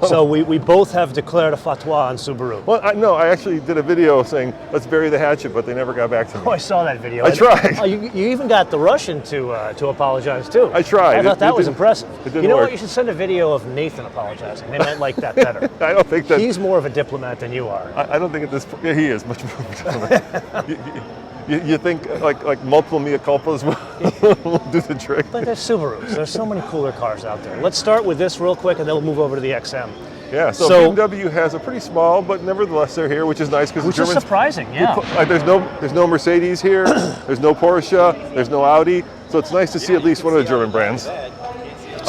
Speaker 2: So we both have declared a fatwa on Subaru.
Speaker 1: Well, I actually did a video saying, let's bury the hatchet, but they never got back to me.
Speaker 2: Oh, I saw that video.
Speaker 1: I tried.
Speaker 2: Oh, you even got the Russian to apologize too.
Speaker 1: I tried.
Speaker 2: I thought that was impressive.
Speaker 1: It didn't
Speaker 2: you know
Speaker 1: work.
Speaker 2: what? You should send a video of Nathan apologizing. They might like that better.
Speaker 1: I don't think that...
Speaker 2: He's more of a diplomat than you are.
Speaker 1: I don't think at this point... Yeah, he is much more of a diplomat. You think like multiple mea culpas will do the trick?
Speaker 2: But there's Subarus. There's so many cooler cars out there. Let's start with this real quick, and then we'll move over to the XM.
Speaker 1: Yeah, so BMW has a pretty small, but nevertheless they're here, which is nice because
Speaker 2: which is surprising. Yeah.
Speaker 1: There's no Mercedes here. There's no Porsche. There's no Audi. So it's nice to see at least one of the German brands. I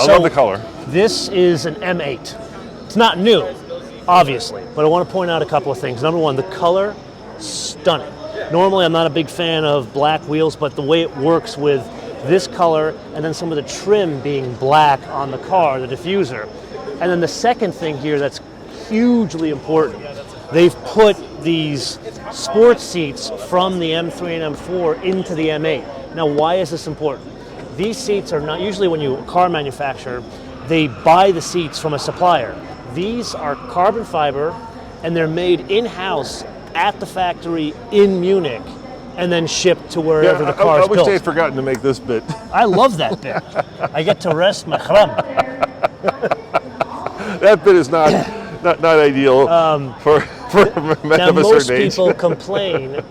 Speaker 1: love the color.
Speaker 2: This is an M8. It's not new, obviously, but I want to point out a couple of things. Number one, the color, stunning. Normally, I'm not a big fan of black wheels, but the way it works with this color and then some of the trim being black on the car, the diffuser. And then the second thing here that's hugely important, they've put these sports seats from the M3 and M4 into the M8. Now, why is this important? These seats are not, usually when you car manufacturer, they buy the seats from a supplier. These are carbon fiber, and they're made in-house at the factory in Munich, and then shipped to wherever the car is
Speaker 1: I wish
Speaker 2: built.
Speaker 1: they had forgotten to make this bit.
Speaker 2: I love that bit. I get to rest my khram.
Speaker 1: That bit is not ideal for men
Speaker 2: Now,
Speaker 1: of a
Speaker 2: most
Speaker 1: certain age.
Speaker 2: people complain.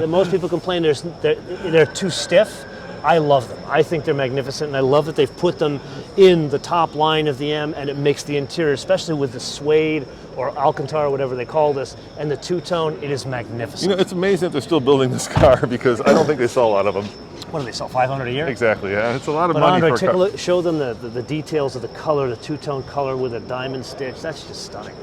Speaker 2: Most people complain they're too stiff. I love them. I think they're magnificent, and I love that they've put them in the top line of the M, and it makes the interior, especially with the suede or Alcantara, whatever they call this, and the two-tone, it is magnificent.
Speaker 1: You know, it's amazing that they're still building this car because I don't think they sell a lot of them.
Speaker 2: What do they sell, 500 a year?
Speaker 1: Exactly, yeah. It's a lot of
Speaker 2: But
Speaker 1: money
Speaker 2: Andre,
Speaker 1: for a
Speaker 2: take a
Speaker 1: car.
Speaker 2: look, show them the details of the color, the two-tone color with a diamond stitch. That's just stunning.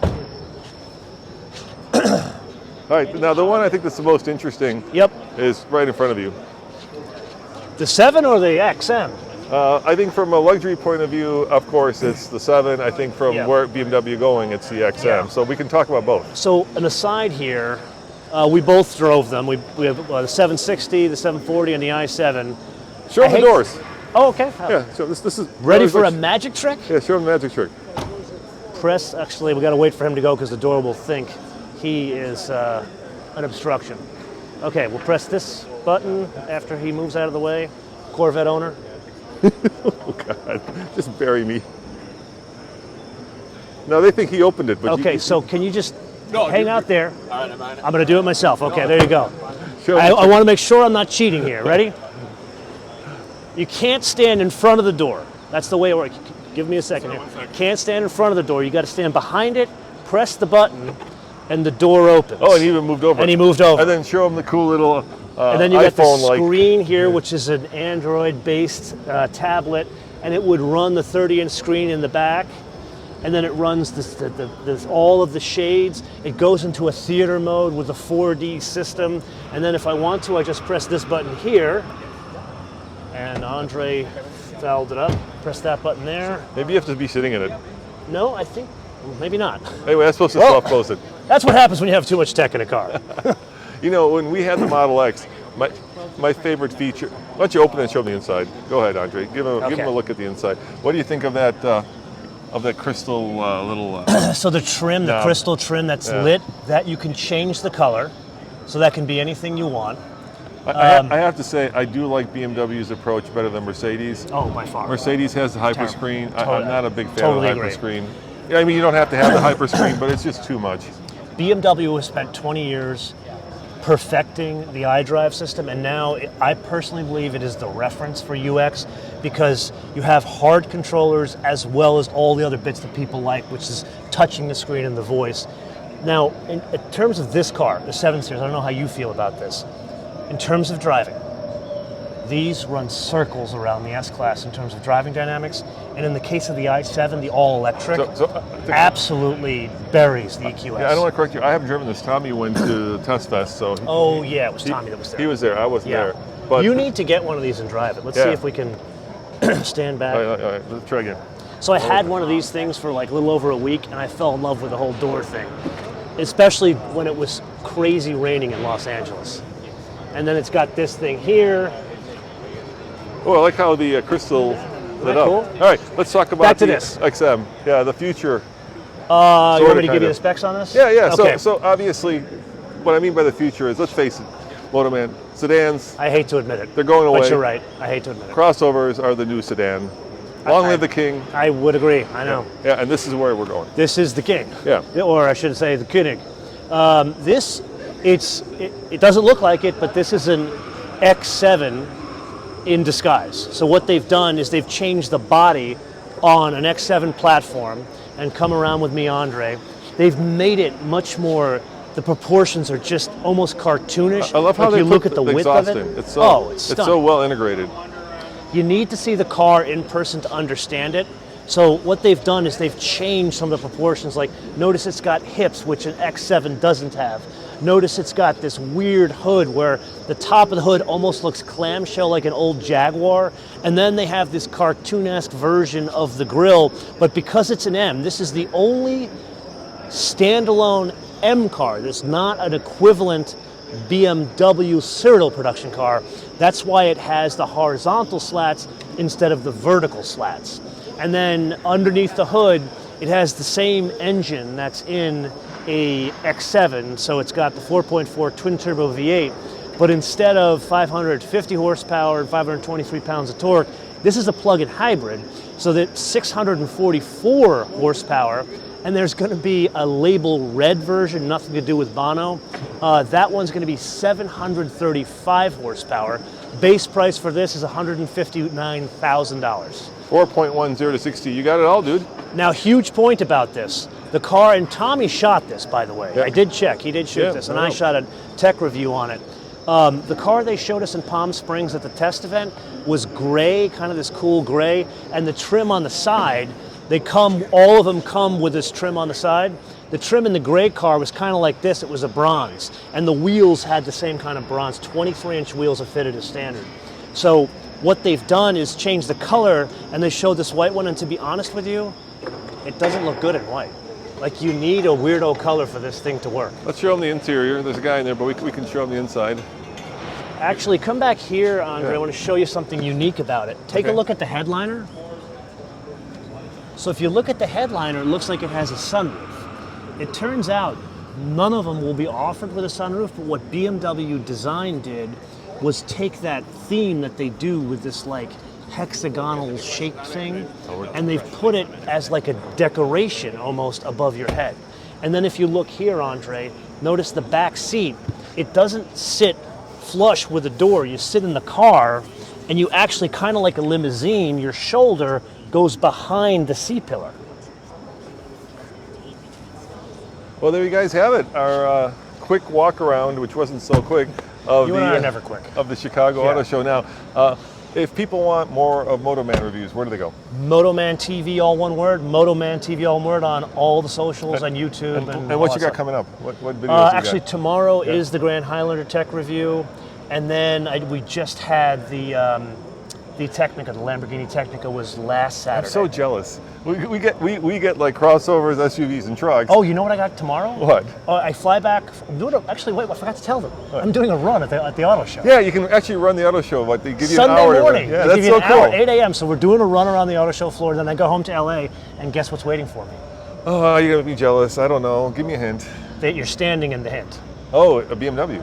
Speaker 1: All right, now the one I think that's the most interesting
Speaker 2: Yep.
Speaker 1: is right in front of you.
Speaker 2: The 7 or the XM?
Speaker 1: I think from a luxury point of view, of course, it's the 7. I think from
Speaker 2: Yeah.
Speaker 1: where BMW going, it's the XM.
Speaker 2: Yeah.
Speaker 1: So we can talk about both.
Speaker 2: So an aside here, we both drove them. We have the 760, the 740, and the i7.
Speaker 1: Show
Speaker 2: I
Speaker 1: them the
Speaker 2: hate-
Speaker 1: doors.
Speaker 2: Oh, okay.
Speaker 1: Yeah, so this is...
Speaker 2: Ready for a magic trick?
Speaker 1: Yeah, show them the magic trick.
Speaker 2: Press, actually, we got to wait for him to go because the door will think he is an obstruction. Okay, we'll press this button after he moves out of the way. Corvette owner.
Speaker 1: Oh, God. Just bury me. No, they think he opened it, but
Speaker 2: Okay, so can you just
Speaker 3: No,
Speaker 2: hang
Speaker 3: you're-
Speaker 2: out there?
Speaker 3: All right, I'm on it.
Speaker 2: I'm going to do it myself. Okay, there you go.
Speaker 1: show
Speaker 2: I
Speaker 1: them-
Speaker 2: want to make sure I'm not cheating here. Ready? You can't stand in front of the door. That's the way it works. Give me a second here. Can't stand in front of the door. You got to stand behind it, press the button, and the door opens.
Speaker 1: Oh, and he even moved over.
Speaker 2: And he moved over.
Speaker 1: And then show them the cool little
Speaker 2: And then you got the
Speaker 1: iPhone-like.
Speaker 2: screen here, which is an Android-based tablet, and it would run the 30-inch screen in the back, and then it runs this all of the shades. It goes into a theater mode with a 4D system, and then if I want to, I just press this button here, and Andre fouled it up. Press that button there.
Speaker 1: Maybe you have to be sitting in it.
Speaker 2: No, I think maybe not.
Speaker 1: Anyway, that's supposed to
Speaker 2: Whoa.
Speaker 1: soft close it.
Speaker 2: That's what happens when you have too much tech in a car.
Speaker 1: You know, when we had the Model X, my favorite feature. Why don't you open it and show them the inside? Go ahead, Andre. Give them
Speaker 2: Okay.
Speaker 1: a look at the inside. What do you think of that crystal little?
Speaker 2: So the trim, the
Speaker 1: knob.
Speaker 2: crystal trim that's
Speaker 1: Yeah.
Speaker 2: lit, that you can change the color, so that can be anything you want.
Speaker 1: I have to say, I do like BMW's approach better than Mercedes.
Speaker 2: Oh, by far.
Speaker 1: Mercedes has the hyper screen. I'm not a big fan
Speaker 2: Totally
Speaker 1: of the
Speaker 2: agree.
Speaker 1: hyper screen. Yeah, I mean, you don't have to have the hyper screen, but it's just too much.
Speaker 2: BMW has spent 20 years perfecting the iDrive system, and now I personally believe it is the reference for UX because you have hard controllers as well as all the other bits that people like, which is touching the screen and the voice. Now, in terms of this car, the 7 Series, I don't know how you feel about this. In terms of driving, these run circles around the S-Class in terms of driving dynamics, and in the case of the i7, the all-electric, absolutely buries the EQS.
Speaker 1: Yeah, I don't want to correct you. I haven't driven this. Tommy went to the Test Fest, so
Speaker 2: Oh yeah, it was Tommy that was there.
Speaker 1: he was there. I wasn't
Speaker 2: Yeah.
Speaker 1: there. But
Speaker 2: You need to get one of these and drive it. Let's see
Speaker 1: Yeah.
Speaker 2: if we can stand back.
Speaker 1: all right, let's try again.
Speaker 2: So I had one of these things for like a little over a week, and I fell in love with the whole door thing, especially when it was crazy raining in Los Angeles. And then it's got this thing here.
Speaker 1: Oh, I like how the crystal lit
Speaker 2: that
Speaker 1: up.
Speaker 2: cool?
Speaker 1: All right, let's talk about
Speaker 2: Back to
Speaker 1: the
Speaker 2: this.
Speaker 1: XM. Yeah, the future.
Speaker 2: You want me to
Speaker 1: kinda.
Speaker 2: give you the specs on this?
Speaker 1: Yeah, yeah.
Speaker 2: Okay.
Speaker 1: So obviously, what I mean by the future is, let's face it, Motoman, sedans,
Speaker 2: I hate to admit it.
Speaker 1: they're going away.
Speaker 2: But you're right. I hate to admit it.
Speaker 1: Crossovers are the new sedan. Long live the king.
Speaker 2: I would agree. I know.
Speaker 1: Yeah, and this is where we're going.
Speaker 2: This is the king.
Speaker 1: Yeah.
Speaker 2: Or I should say the König. It doesn't look like it, but this is an X7 in disguise. So what they've done is they've changed the body on an X7 platform, and come around with me, Andre. They've made it much more, the proportions are just almost cartoonish.
Speaker 1: I love how
Speaker 2: like
Speaker 1: they
Speaker 2: you
Speaker 1: put
Speaker 2: look at the width of
Speaker 1: exhausting.
Speaker 2: it.
Speaker 1: It's so,
Speaker 2: it's
Speaker 1: it's
Speaker 2: stunning.
Speaker 1: so well integrated.
Speaker 2: You need to see the car in person to understand it. So what they've done is they've changed some of the proportions. Like, notice it's got hips, which an X7 doesn't have. Notice it's got this weird hood where the top of the hood almost looks clamshell like an old Jaguar. And then they have this cartoonesque version of the grille. But because it's an M, this is the only standalone M car. There's not an equivalent BMW serial production car. That's why it has the horizontal slats instead of the vertical slats. And then underneath the hood, it has the same engine that's in a X7, so it's got the 4.4 twin-turbo V8, but instead of 550 horsepower and 523 pounds of torque, this is a plug-in hybrid, so that 644 horsepower, and there's going to be a label red version, nothing to do with Bono. That one's going to be 735 horsepower. Base price for this is $159,000.
Speaker 1: 4.10 to 60. You got it all, dude.
Speaker 2: Now, huge point about this. The car, and Tommy shot this, by the way.
Speaker 1: Yeah.
Speaker 2: I did check. He did shoot
Speaker 1: Yeah,
Speaker 2: this, and
Speaker 1: I
Speaker 2: I
Speaker 1: know.
Speaker 2: shot a tech review on it. The car they showed us in Palm Springs at the test event was gray, kind of this cool gray, and the trim on the side, all of them come with this trim on the side. The trim in the gray car was kind of like this. It was a bronze, and the wheels had the same kind of bronze. 23-inch wheels are fitted as standard. So what they've done is change the color, and they showed this white one, and to be honest with you, it doesn't look good in white. Like, you need a weirdo color for this thing to work.
Speaker 1: Let's show them the interior. There's a guy in there, but we can show them the inside.
Speaker 2: Actually, come back here, Andre.
Speaker 1: Yeah.
Speaker 2: I want to show you something unique about it. Take a look at the headliner. So if you look at the headliner, it looks like it has a sunroof. It turns out none of them will be offered with a sunroof, but what BMW Design did was take that theme that they do with this like hexagonal shaped thing, and they've put it as like a decoration almost above your head. And then if you look here, Andre, notice the back seat. It doesn't sit flush with the door. You sit in the car, and you actually, kind of like a limousine, your shoulder goes behind the C-pillar.
Speaker 1: Well, there you guys have it. Our quick walk around, which wasn't so quick, of
Speaker 2: You and I are never quick.
Speaker 1: of the Chicago
Speaker 2: Yeah.
Speaker 1: Auto Show. Now, if people want more of Motoman reviews, where do they go?
Speaker 2: MotomanTV, all one word. MotomanTV, all one word, on all the socials, on YouTube.
Speaker 1: And
Speaker 2: all
Speaker 1: what
Speaker 2: that
Speaker 1: you got
Speaker 2: stuff.
Speaker 1: coming up? What videos you
Speaker 2: Actually,
Speaker 1: got?
Speaker 2: tomorrow
Speaker 1: Yeah.
Speaker 2: is the Grand Highlander tech review, and then we just had the Technica, the Lamborghini Technica was last
Speaker 1: I'm
Speaker 2: Saturday.
Speaker 1: so jealous. We get like crossovers, SUVs, and trucks.
Speaker 2: Oh, you know what I got tomorrow?
Speaker 1: What?
Speaker 2: I fly back. I'm doing actually, wait, I forgot to tell them. I'm doing a run at the auto show.
Speaker 1: Yeah, you can actually run the auto show, but they give you an
Speaker 2: Sunday
Speaker 1: hour. to-
Speaker 2: morning.
Speaker 1: Yeah,
Speaker 2: They
Speaker 1: that's
Speaker 2: give you
Speaker 1: so
Speaker 2: an
Speaker 1: cool.
Speaker 2: hour, 8 a.m. So we're doing a run around the auto show floor, then I go home to LA, and guess what's waiting for me?
Speaker 1: Oh, you're gonna be jealous. I don't know. Give me a hint.
Speaker 2: That you're standing in the hint.
Speaker 1: Oh, a BMW.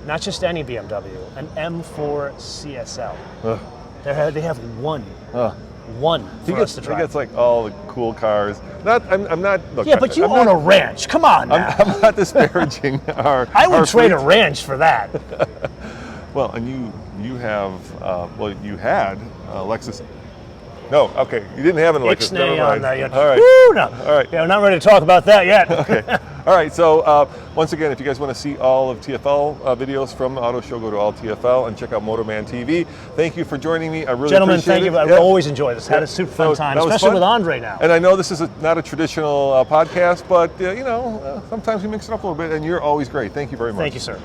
Speaker 2: Not just any BMW, an M4 CSL.
Speaker 1: Ugh.
Speaker 2: They have one
Speaker 1: He
Speaker 2: for us to
Speaker 1: gets
Speaker 2: drive.
Speaker 1: like all the cool cars. I'm not. Look,
Speaker 2: Yeah, but you
Speaker 1: I'm
Speaker 2: own
Speaker 1: not,
Speaker 2: a ranch. Come on now.
Speaker 1: I'm not disparaging our.
Speaker 2: I would
Speaker 1: our
Speaker 2: trade a
Speaker 1: fleet.
Speaker 2: ranch for that.
Speaker 1: Well, and you have you had Lexus. No, okay, you didn't have an Lexus. Never
Speaker 2: Ixnay on
Speaker 1: mind.
Speaker 2: that.
Speaker 1: All right.
Speaker 2: Woo, no.
Speaker 1: All right.
Speaker 2: Yeah, we're not ready to talk about that yet.
Speaker 1: Okay. All right. So once again, if you guys want to see all of TFL videos from the auto show, go to all TFL and check out Motoman TV. Thank you for joining me. I really
Speaker 2: Gentlemen,
Speaker 1: appreciate
Speaker 2: thank
Speaker 1: it.
Speaker 2: you. I
Speaker 1: Yeah.
Speaker 2: always enjoy this. Had a super fun time,
Speaker 1: that was
Speaker 2: especially
Speaker 1: fun.
Speaker 2: with Andre now.
Speaker 1: And I know this is not a traditional podcast, but sometimes we mix it up a little bit, and you're always great. Thank you very much.
Speaker 2: Thank you, sir.